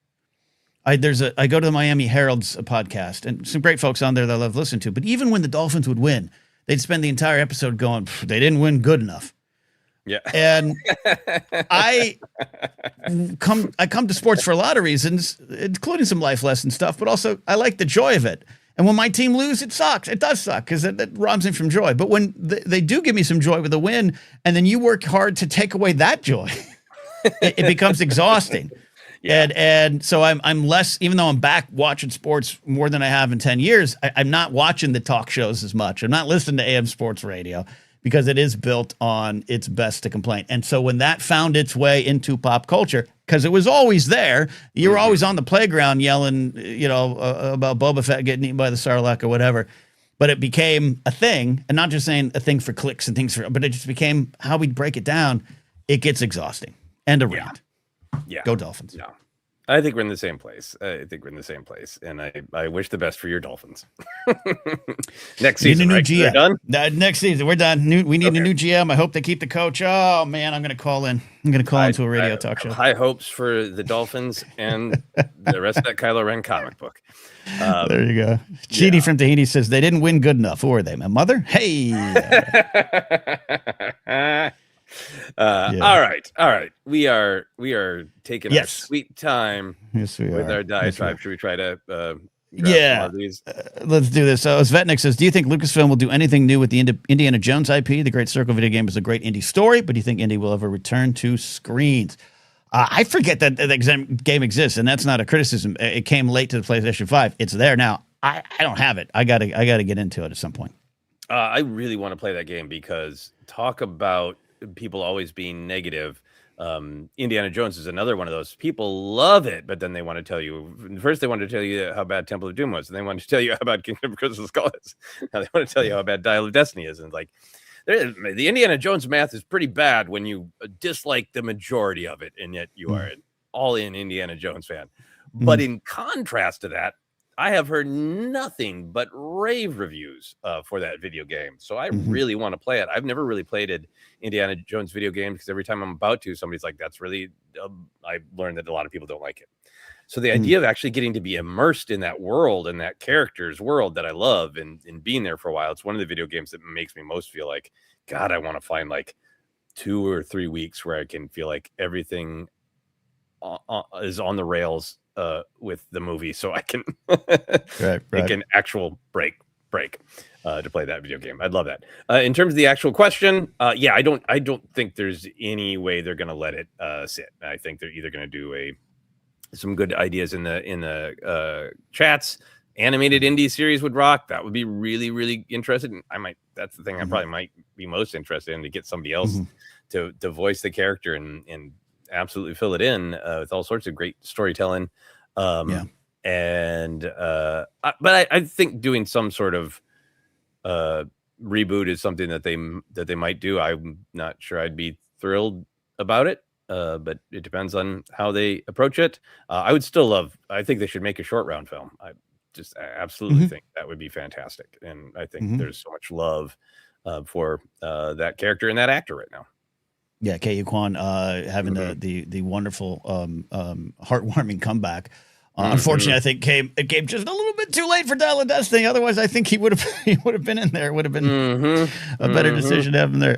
I go to the Miami Herald's podcast, and some great folks on there that I love listening to. But even when the Dolphins would win, they'd spend the entire episode going, "They didn't win good enough." Yeah. And I come to sports for a lot of reasons, including some life lesson stuff, but also I like the joy of it. And when my team lose, it sucks. It does suck because it robs me from joy. But when they do give me some joy with a win, and then you work hard to take away that joy, it becomes exhausting. Yeah. And so I'm less, even though I'm back watching sports more than I have in 10 years, I'm not watching the talk shows as much. I'm not listening to AM sports radio because it is built on its best to complain. And so when that found its way into pop culture, because it was always there, you were always on the playground yelling, about Boba Fett getting eaten by the Sarlacc or whatever. But it became a thing, and not just saying a thing for clicks and things but it just became how we break it down. It gets exhausting. End of rant. Yeah. Go Dolphins. Yeah. I think we're in the same place. And I wish the best for your Dolphins. Next season, right? GM. Done? Next season, we're done. We need a new GM. I hope they keep the coach. Oh, man, I'm going to call in. I'm going to call into a radio talk show. High hopes for the Dolphins and the rest of that Kylo Ren comic book. There you go. Chidi from Tahiti says, they didn't win good enough. Who are they? My mother? Hey. All right. We are taking our sweet time with our diatribe. Should we try to let's do this. So Svetnik says, do you think Lucasfilm will do anything new with the Indiana Jones IP? The Great Circle video game is a great indie story, but do you think Indy will ever return to screens? I forget that the game exists, and that's not a criticism. It came late to the PlayStation 5. It's there now. I don't have it. I gotta get into it at some point. I really want to play that game because talk about people always being negative. Indiana Jones is another one of those. People love it, but then they want to tell you first. They want to tell you how bad Temple of Doom was, and they want to tell you how bad Kingdom of Crystal Skull is. Now they want to tell you how bad Dial of Destiny is, and like the Indiana Jones math is pretty bad when you dislike the majority of it, and yet you are an all-in Indiana Jones fan. But in contrast to that, I have heard nothing but rave reviews for that video game. So I really want to play it. I've never really played an Indiana Jones video game because every time I'm about to, somebody's like, that's really, I learned that a lot of people don't like it. So the idea of actually getting to be immersed in that world and that character's world that I love and being there for a while, it's one of the video games that makes me most feel like, God, I want to find like 2 or 3 weeks where I can feel like everything is on the rails with the movie, so I can take an actual break to play that video game. I'd love that. In terms of the actual question, I don't think there's any way they're going to let it sit. I think they're either going to do some good ideas in the chats. Animated indie series would rock. That would be really, really interesting. That's the thing I probably might be most interested in, to get somebody else to voice the character and absolutely fill it in with all sorts of great storytelling. But I think doing some sort of reboot is something that they might do. I'm not sure I'd be thrilled about it, but it depends on how they approach it. I think they should make a short round film. I absolutely think that would be fantastic, and I think there's so much love for that character and that actor right now. Yeah, K.U. Kwan having the wonderful heartwarming comeback. Unfortunately, I think it came just a little bit too late for Dial of Destiny. Otherwise, I think he would have been in there. It would have been a better decision to have him there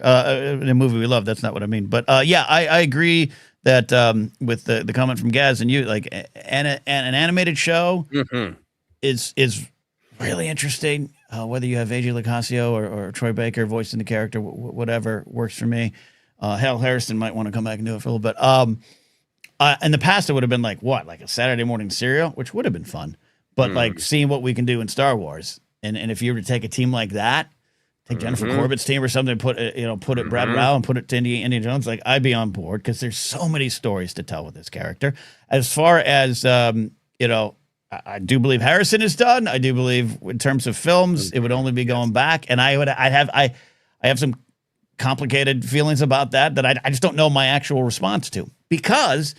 in a movie we love. That's not what I mean. But I agree that with the comment from Gaz and you, like an animated show is really interesting. Whether you have AJ Locascio or Troy Baker voicing the character, whatever works for me. Hal Harrison might want to come back and do it for a little bit. In the past, it would have been like a Saturday morning serial, which would have been fun. But like seeing what we can do in Star Wars, and if you were to take a team like that, take Jennifer Corbett's team or something, put it Brad Rao and put it to Indiana Jones, like I'd be on board because there's so many stories to tell with this character. As far as I do believe Harrison is done. I do believe in terms of films, it would only be going back, and I have some complicated feelings about that I just don't know my actual response to, because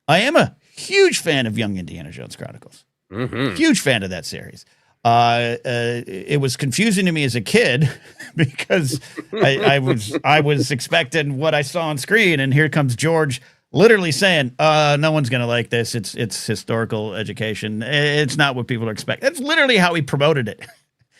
I am a huge fan of Young Indiana Jones Chronicles. Huge fan of that series. It was confusing to me as a kid because I was expecting what I saw on screen, and here comes George literally saying, no one's going to like this. It's historical education. It's not what people expect. That's literally how he promoted it.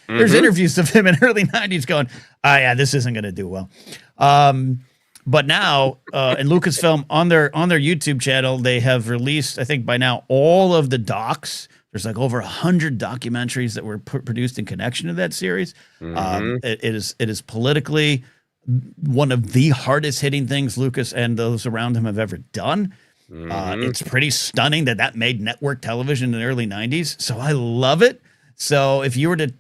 There's interviews of him in early 90s going, oh, yeah, this isn't going to do well. But now in Lucasfilm on their YouTube channel, they have released, I think by now, all of the docs. There's like over 100 documentaries that were produced in connection to that series. It is politically one of the hardest hitting things Lucas and those around him have ever done. It's pretty stunning that made network television in the early 90s. So I love it. So if you were to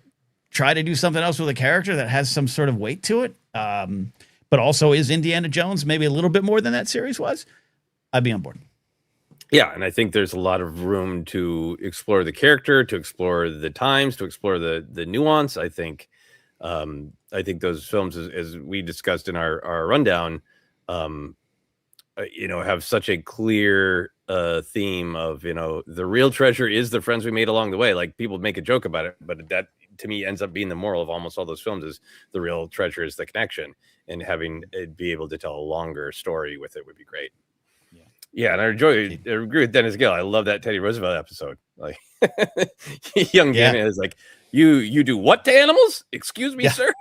try to do something else with a character that has some sort of weight to it, but also is Indiana Jones maybe a little bit more than that series was, I'd be on board. Yeah, and I think there's a lot of room to explore the character, to explore the times, to explore the nuance. I think those films, as we discussed in our rundown, have such a clear theme of, the real treasure is the friends we made along the way. Like, people make a joke about it, but that to me ends up being the moral of almost all those films, is the real treasure is the connection, and having it be able to tell a longer story with it would be great. Yeah, and I agree with Dennis Gill. I love that Teddy Roosevelt episode. Like, young Danny is like, you do what to animals? Excuse me, sir.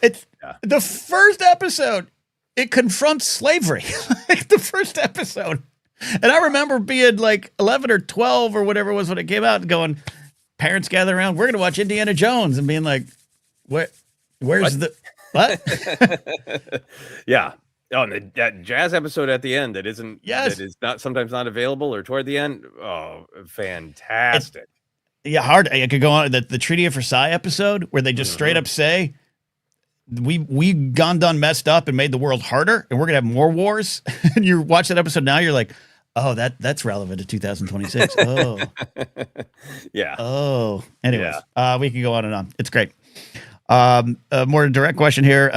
It's the first episode. It confronts slavery. Like, the first episode. And I remember being like 11 or 12 or whatever it was when it came out, and going, parents gather around, we're going to watch Indiana Jones, and being like, where's the what? Yeah. Oh, and that jazz episode at the end that is not sometimes not available, or toward the end. Oh, fantastic. Hard. I could go on the Treaty of Versailles episode where they just straight up say, we gone done messed up and made the world harder, and we're gonna have more wars. And you watch that episode now, you're like, oh, that's relevant to 2026. Oh, yeah. Oh, anyways, we can go on and on. It's great. A more direct question here.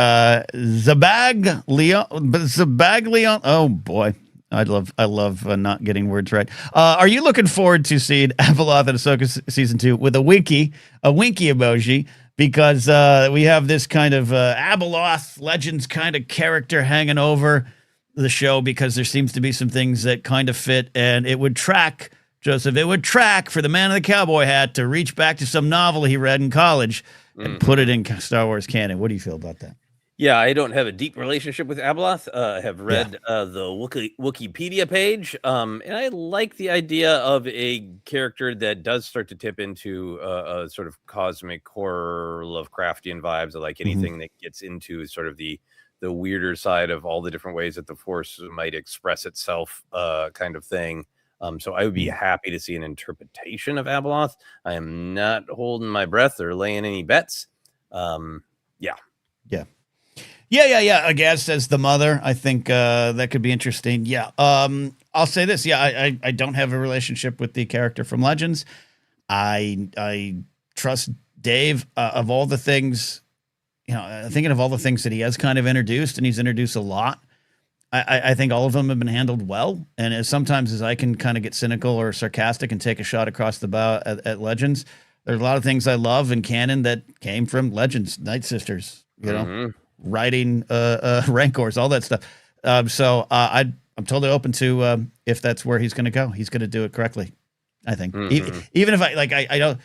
Zabag Leon. Oh boy, I love not getting words right. Are you looking forward to seeing Abeloth and Ahsoka season 2 with a winky emoji? Because we have this kind of Abeloth Legends kind of character hanging over the show, because there seems to be some things that kind of fit, and it would track, Joseph. It would track for the man in the cowboy hat to reach back to some novel he read in college and put it in Star Wars canon. What do you feel about that? Yeah, I don't have a deep relationship with Abeloth. I have read the Wikipedia page, and I like the idea of a character that does start to tip into a sort of cosmic horror, Lovecraftian vibes. I like anything that gets into sort of the weirder side of all the different ways that the Force might express itself, kind of thing. So I would be happy to see an interpretation of Abeloth. I am not holding my breath or laying any bets. Yeah. I guess as the mother, I think that could be interesting. Yeah. I'll say this. Yeah, I don't have a relationship with the character from Legends. I trust Dave. Of all the things, thinking of all the things that he has kind of introduced, and he's introduced a lot, I think all of them have been handled well. And sometimes as I can kind of get cynical or sarcastic and take a shot across the bow at Legends, there's a lot of things I love in canon that came from Legends, Night Sisters, writing Rancors, all that stuff. So I'm totally open to if that's where he's going to go. He's going to do it correctly, I think. Even if I don't,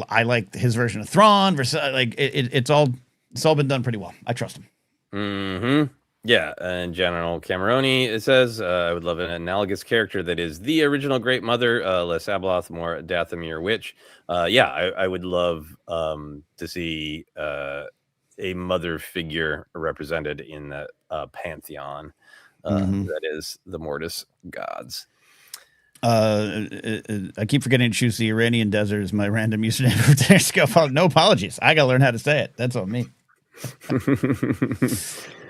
I like his version of Thrawn versus it's all been done pretty well. I trust him. Yeah, and General Cameroni, it says, I would love an analogous character that is the original Great Mother, less Abeloth, more Dathomir Witch. I would love to see a mother figure represented in that pantheon that is the Mortis gods. I keep forgetting to choose the Iranian desert as my random username for Periscope. No apologies. I gotta learn how to say it. That's on me.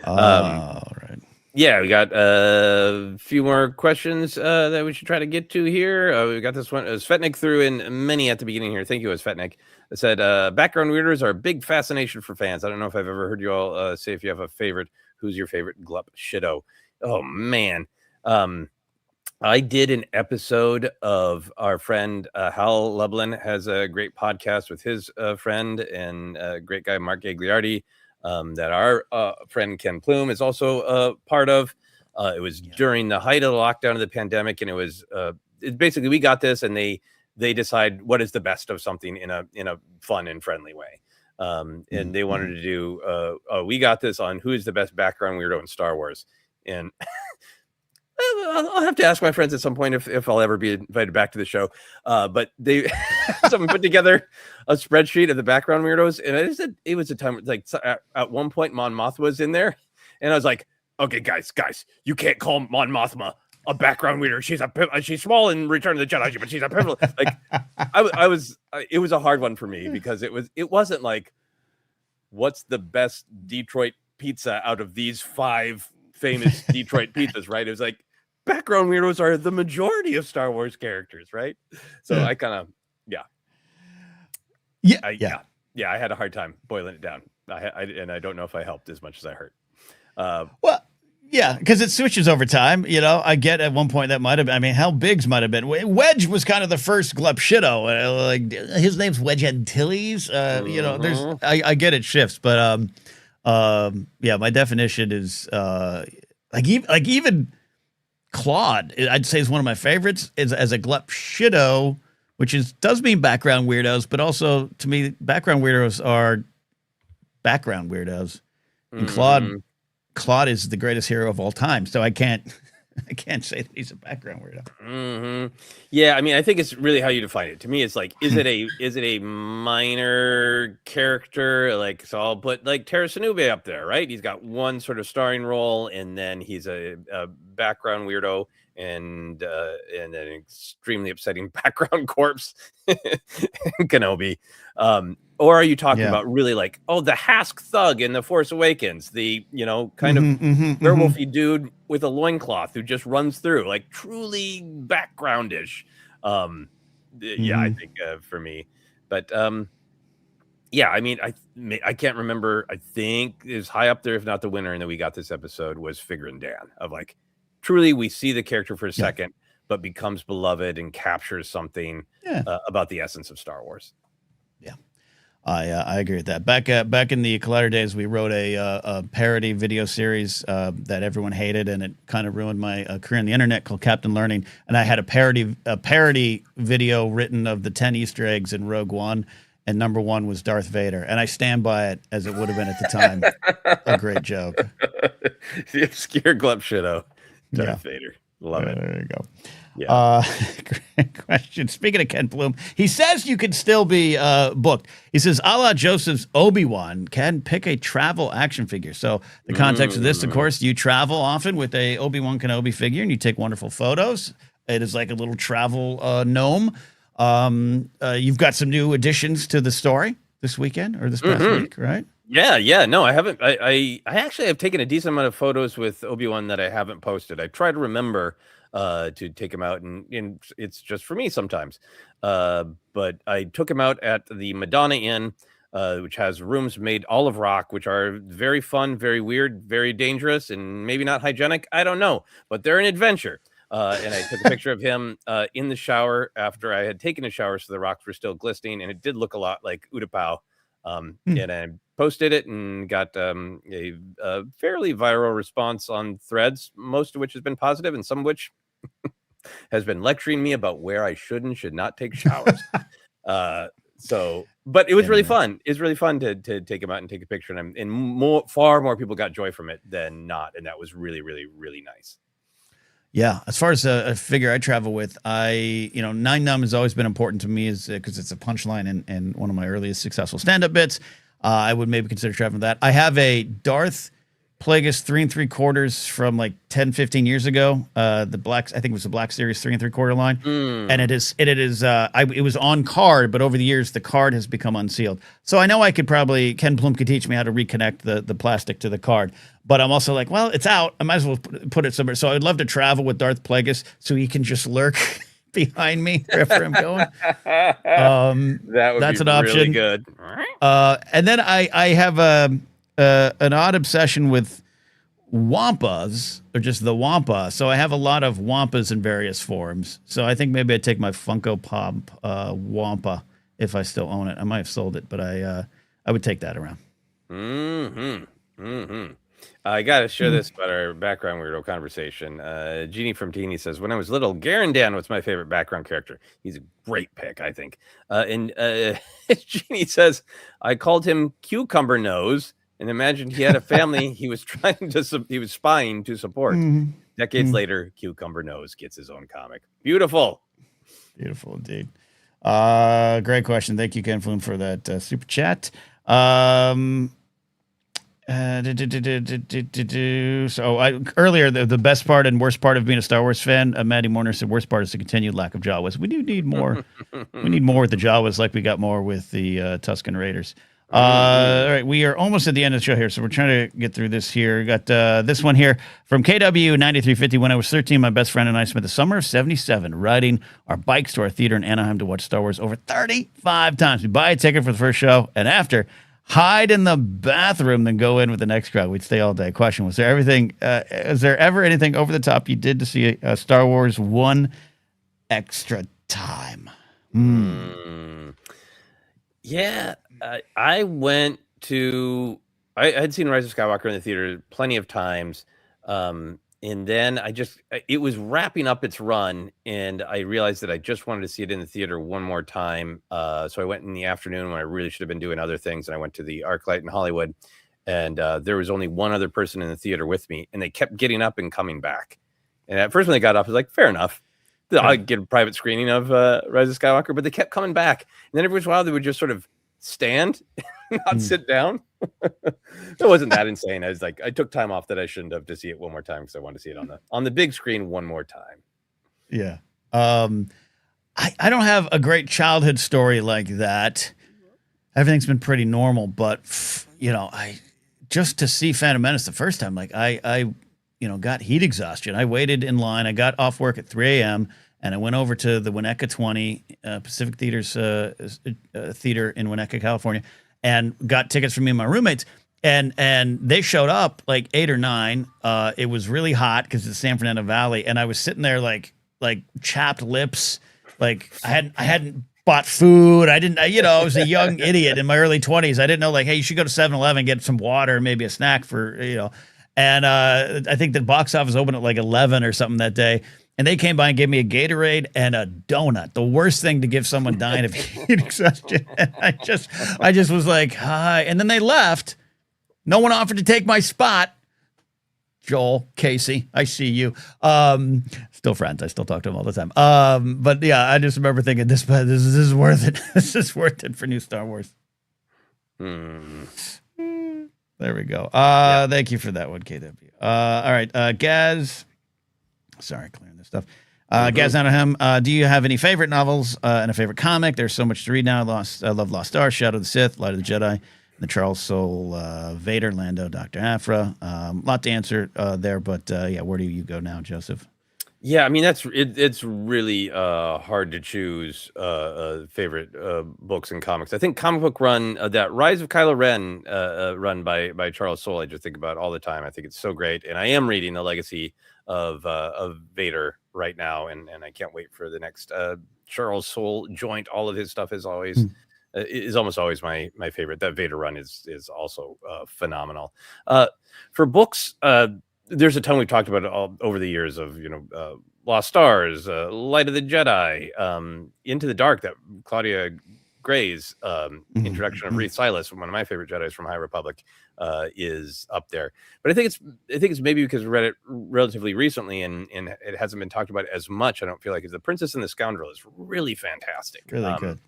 All right. Yeah, we got a few more questions that we should try to get to here. We got this one. Svetnik threw in many at the beginning here. Thank you, Svetnik. It said, background readers are a big fascination for fans. I don't know if I've ever heard you all say if you have a favorite. Who's your favorite Glup Shido? Oh, man. I did an episode of our friend Hal Lublin has a great podcast with his friend and great guy Mark Gagliardi. that our friend Ken Plume is also part of. It was during the height of the lockdown of the pandemic, and it basically we got this, and they decide what is the best of something in a fun and friendly way. And they wanted to do we got this on who is the best background weirdo in Star Wars, and I'll have to ask my friends at some point if I'll ever be invited back to the show. But they someone put together a spreadsheet of the background weirdos, and it was a time like at one point Mon Mothma was in there, and I was like, okay, guys, you can't call Mon Mothma a background weirdo. She's small in Return of the Jedi, but she's a pivotal. Like it was a hard one for me because it wasn't like what's the best Detroit pizza out of these 5 famous Detroit pizzas, right? It was like background weirdos are the majority of Star Wars characters, right? So I kind of I had a hard time boiling it down. I don't know if I helped as much as I hurt. Well, yeah, because it switches over time. You know, I get at one point that might have been, I mean, hell, Biggs might have been. Wedge was kind of the first Glepshido. Like his name's Wedge Antilles. You know, I get it shifts, but yeah, my definition is like even Claude, I'd say is one of my favorites is as a Glepshido, which does mean background weirdos, but also to me, background weirdos are background weirdos. And Claude is the greatest hero of all time, so I can't say that he's a background weirdo. Yeah, I mean, I think it's really how you define it. To me, it's like, is it a minor character? Like, so I'll put like Tara Sinube up there, right? He's got one sort of starring role, and then he's a background weirdo and an extremely upsetting background corpse, Kenobi. Or are you talking about really like, the Hask thug in The Force Awakens, the, kind of werewolfy dude with a loincloth who just runs through, like truly backgroundish. Yeah, I think for me. But yeah, I mean, I can't remember. I think is high up there, if not the winner, and then we got this episode was Figure and Dan of like, truly we see the character for a second, but becomes beloved and captures something about the essence of Star Wars. Yeah. I agree with that. Back in the Collider days, we wrote a parody video series that everyone hated, and it kind of ruined my career on the internet called Captain Learning. And I had a parody video written of the 10 Easter eggs in Rogue One, and number 1 was Darth Vader, and I stand by it as it would have been at the time. A great joke. The obscure Glepshido, Darth Vader. Love it. There you go. Yeah. Great question. Speaking of Ken Plume, he says you can still be booked. He says, a la Joseph's Obi-Wan, can pick a travel action figure. So the context of this, of course, you travel often with a Obi-Wan Kenobi figure, and you take wonderful photos. It is like a little travel gnome. You've got some new additions to the story this weekend or this past week, right? Yeah. No, I haven't. I actually have taken a decent amount of photos with Obi-Wan that I haven't posted. I try to remember to take him out, and it's just for me sometimes. But I took him out at the Madonna Inn, which has rooms made all of rock, which are very fun, very weird, very dangerous, and maybe not hygienic. I don't know, but they're an adventure. And I took a picture of him in the shower after I had taken a shower, so the rocks were still glistening, and it did look a lot like Utapau. And I posted it and got a fairly viral response on Threads, most of which has been positive, and some of which has been lecturing me about where I should and should not take showers. But it was really fun. It's really fun to take him out and take a picture, and far more people got joy from it than not, and that was really, really, really nice. Yeah, as far as a figure I travel with, Nine Numb has always been important to me, because it's a punchline and one of my earliest successful stand-up bits. I would maybe consider traveling with that. I have a Darth Plagueis 3 3/4 from like 10, 15 years ago. The Black, I think it was the Black Series 3 3/4 line, and it was on card, but over the years the card has become unsealed. So I know Ken Plume could teach me how to reconnect the plastic to the card. But I'm also like, well, it's out. I might as well put it somewhere. So I'd love to travel with Darth Plagueis so he can just lurk behind me wherever I'm going. That's an option. Really good. And then I have an odd obsession with Wampas, or just the Wampa. So I have a lot of Wampas in various forms. So I think maybe I'd take my Funko Pop Wampa if I still own it. I might have sold it, but I would take that around. Mm-hmm. Mm-hmm. I got to share this about our background weirdo conversation. Jeannie from Teeny says, when I was little, Garandan was my favorite background character. He's a great pick, I think. And Jeannie says, I called him Cucumber Nose and imagined he had a family he was spying to support. Decades later, Cucumber Nose gets his own comic. Beautiful. Beautiful indeed. Great question. Thank you, Ken Flynn, for that super chat. Earlier, the best part and worst part of being a Star Wars fan, Maddie Mourner said, worst part is the continued lack of Jawas. We do need more. We need more with the Jawas, like we got more with the Tusken Raiders. All right, we are almost at the end of the show here, so we're trying to get through this here. We got this one here from KW9350. When I was 13, my best friend and I spent the summer of 77 riding our bikes to our theater in Anaheim to watch Star Wars over 35 times. We buy a ticket for the first show, and after, hide in the bathroom, then go in with the next crowd. We'd stay all day. Question: was there is there ever anything over the top you did to see Star Wars one extra time? Yeah, I went to. I had seen Rise of Skywalker in the theater plenty of times, and then it was wrapping up its run, and I realized that I just wanted to see it in the theater one more time. So I went in the afternoon when I really should have been doing other things, and I went to the ArcLight in Hollywood, and there was only one other person in the theater with me, and they kept getting up and coming back. And at first when they got up, I was like, fair enough. I'll get a private screening of Rise of Skywalker, but they kept coming back. And then every once in a while, they would just sort of stand, not sit down. It wasn't that insane. I took time off that I shouldn't have to see it one more time because I wanted to see it on the big screen one more time. Yeah. I don't have a great childhood story like that. Everything's been pretty normal, but I just to see Phantom Menace the first time, like I got heat exhaustion. I waited in line. I got off work at 3 a.m. and I went over to the Winnetka 20 Pacific Theater's theater in Winnetka, California, and got tickets for me and my roommates. And they showed up like 8 or 9. It was really hot because it's the San Fernando Valley, and I was sitting there like chapped lips, like I hadn't bought food. I was a young idiot in my early 20s. I didn't know, like, hey, you should go to 7-Eleven, get some water, maybe a snack for. And I think the box office opened at like 11 or something that day. And they came by and gave me a Gatorade and a donut. The worst thing to give someone dying of heat exhaustion. And I just was like, hi. And then they left. No one offered to take my spot. Joel, Casey, I see you. Still friends. I still talk to them all the time. But yeah, I just remember thinking this is worth it. This is worth it for new Star Wars. There we go. Thank you for that one, KW. All right, Gaz. Sorry, clearing this stuff. Gaz Anaheim, do you have any favorite novels and a favorite comic? There's so much to read now. I love Lost Stars, Shadow of the Sith, Light of the Jedi, the Charles Soule, Vader, Lando, Dr. Aphra. Lot to answer there, but where do you go now, Joseph? Yeah, I mean it's really hard to choose favorite books and comics. I think comic book run, that Rise of Kylo Ren run by Charles Soule, I just think about all the time. I think it's so great, and I am reading the Legacy of Vader right now, and I can't wait for the next Charles Soule joint. All of his stuff is almost always my favorite. That Vader run is also phenomenal. For books, there's a ton we've talked about all over the years of, Lost Stars, Light of the Jedi, Into the Dark, that Claudia Gray's introduction of Reith Silas, one of my favorite Jedis from High Republic, is up there. But I think it's maybe because we read it relatively recently and it hasn't been talked about as much. I don't feel like The Princess and the Scoundrel is really fantastic. Really good.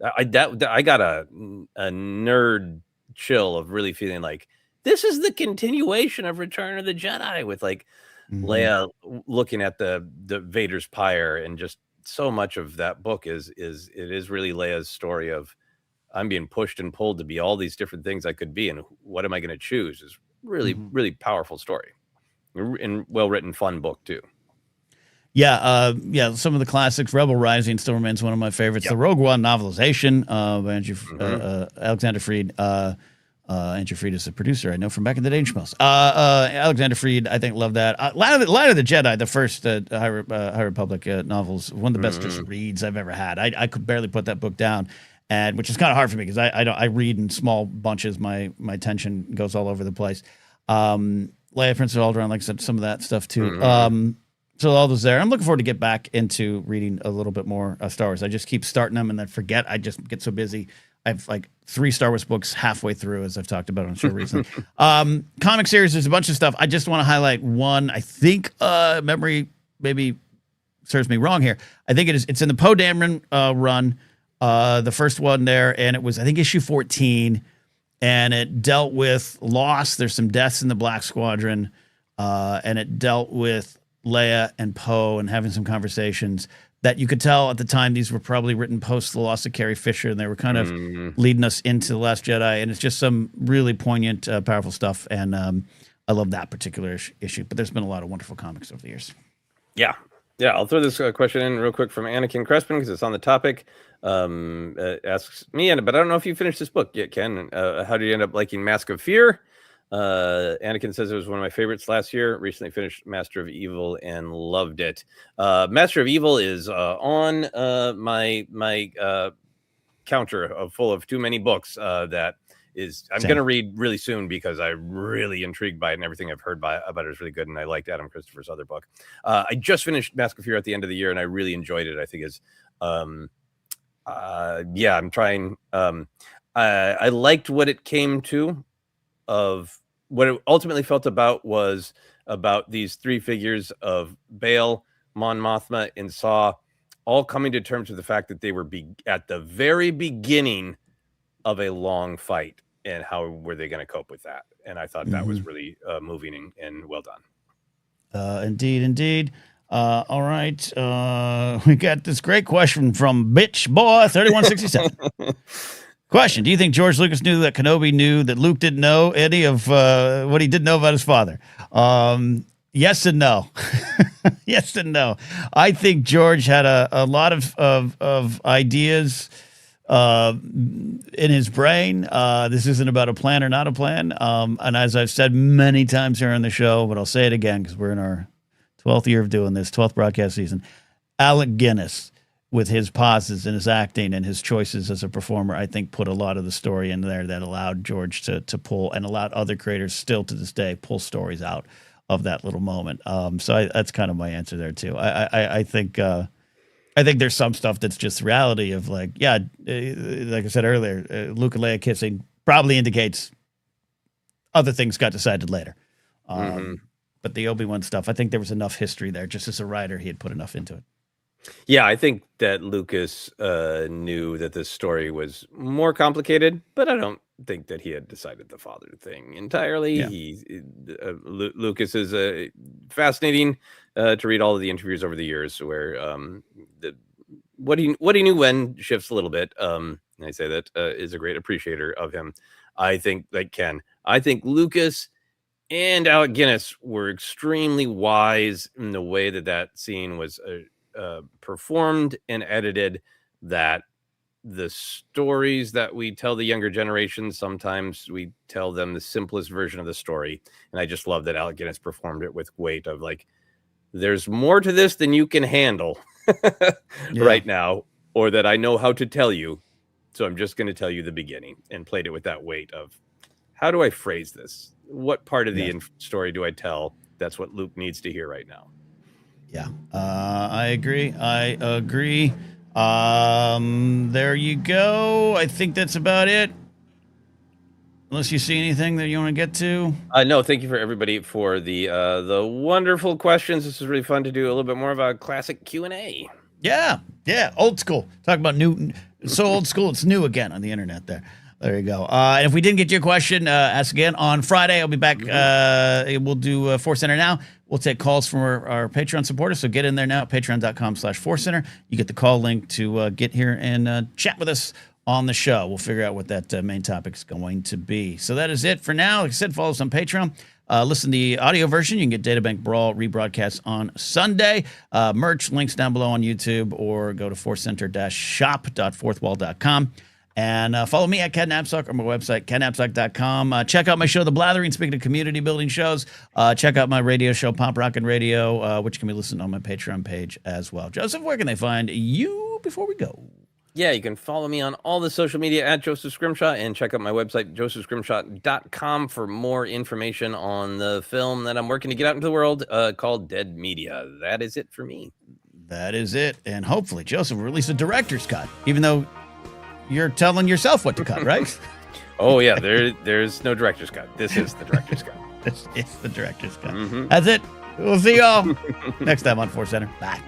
I got a nerd chill of really feeling like this is the continuation of Return of the Jedi, with like Leia looking at the Vader's pyre, and just so much of that book is really Leia's story of, I'm being pushed and pulled to be all these different things I could be, and what am I going to choose? Is really really powerful story, and well written, fun book too. Yeah, some of the classics. Rebel Rising still remains one of my favorites. Yep. The Rogue One novelization by Alexander Freed. Andrew Freed is the producer, I know, from back in the day in Schmelz. Alexander Freed, I think, loved that. Light of the Jedi, the first High Republic novels, one of the best just reads I've ever had. I could barely put that book down. and which is kind of hard for me because I read in small bunches. My attention goes all over the place. Leia, Prince of Alderaan, like I said, some of that stuff too. Mm-hmm. So all those there. I'm looking forward to get back into reading a little bit more Star Wars. I just keep starting them and then forget. I just get so busy. I have like 3 Star Wars books halfway through, as I've talked about on the show recently. Comic series, there's a bunch of stuff. I just want to highlight one. I think memory maybe serves me wrong here. I think it's in the Poe Dameron run, the first one there, and it was, I think, issue 14, and it dealt with loss. There's some deaths in the Black Squadron, and it dealt with Leia and Poe and having some conversations that you could tell at the time these were probably written post the loss of Carrie Fisher, and they were kind of leading us into The Last Jedi, and it's just some really poignant, powerful stuff, and I love that particular issue, but there's been a lot of wonderful comics over the years. Yeah. I'll throw this question in real quick from Anakin Crespin because it's on the topic. Asks me, but I don't know if you finished this book yet, Ken. How did you end up liking Mask of Fear? Anakin says it was one of my favorites last year. Recently finished Master of Evil and loved it. Master of Evil is on my counter full of too many books that I'm going to read really soon because I'm really intrigued by it, and everything I've heard about it is really good, and I liked Adam Christopher's other book. I just finished Mask of Fear at the end of the year, and I really enjoyed it. I think I'm trying. I liked what it came to. Of what it ultimately felt about was about these 3 figures of Bail, Mon Mothma, and Saw, all coming to terms with the fact that they were at the very beginning of a long fight, and how were they going to cope with that? And I thought that was really moving and well done. Indeed. All right. We got this great question from Bitch Boy 3167. Question: do you think George Lucas knew that Kenobi knew that Luke didn't know any of what he didn't know about his father? Yes and no. Yes and no. I think George had a lot of ideas in his brain. This isn't about a plan or not a plan. And as I've said many times here on the show, but I'll say it again because we're in our 12th year of doing this, 12th broadcast season. Alec Guinness, with his pauses and his acting and his choices as a performer, I think put a lot of the story in there that allowed George to pull, and allowed other creators still to this day pull stories out of that little moment. So that's kind of my answer there too. I think there's some stuff that's just reality of like I said earlier, Luke and Leia kissing probably indicates other things got decided later. But the Obi-Wan stuff, I think there was enough history there. Just as a writer, he had put enough into it. Yeah, I think that Lucas knew that this story was more complicated, but I don't think that he had decided the father thing entirely. Yeah. Lucas is fascinating to read all of the interviews over the years where what he knew when shifts a little bit. And I say that is a great appreciator of him. I think Lucas and Alec Guinness were extremely wise in the way that scene was performed and edited, that the stories that we tell the younger generation, sometimes we tell them the simplest version of the story. And I just love that Alec Guinness performed it with weight of like, there's more to this than you can handle right now, or that I know how to tell you. So I'm just going to tell you the beginning, and played it with that weight of, how do I phrase this? What part of the story do I tell? That's what Luke needs to hear right now. Yeah, I agree. There you go. I think that's about it. Unless you see anything that you want to get to. No, thank you for everybody for the wonderful questions. This is really fun to do a little bit more of a classic Q&A. Yeah, old school. Talk about new, so old school, it's new again on the internet there. There you go. And if we didn't get your question, ask again on Friday. I'll be back. We'll do ForceCenter now. We'll take calls from our Patreon supporters. So get in there now at patreon.com/ForceCenter. You get the call link to get here and chat with us on the show. We'll figure out what that main topic's going to be. So that is it for now. Like I said, follow us on Patreon. Listen to the audio version. You can get Databank Brawl rebroadcast on Sunday. Merch links down below on YouTube, or go to forcecenter-shop.fourthwall.com. And follow me at Ken Napzok, or my website, kennapzok.com. Check out my show, The Blathering. Speaking of community building shows, check out my radio show, Pop Rockin' Radio, which can be listened on my Patreon page as well. Joseph, where can they find you before we go? Yeah, you can follow me on all the social media at Joseph Scrimshaw and check out my website, josephscrimshaw.com, for more information on the film that I'm working to get out into the world called Dead Media. That is it for me. That is it. And hopefully Joseph will release a director's cut, even though you're telling yourself what to cut, right? Oh, yeah, there's no director's cut. This is the director's cut. This is the director's cut. That's it. We'll see y'all next time on ForceCenter. Bye.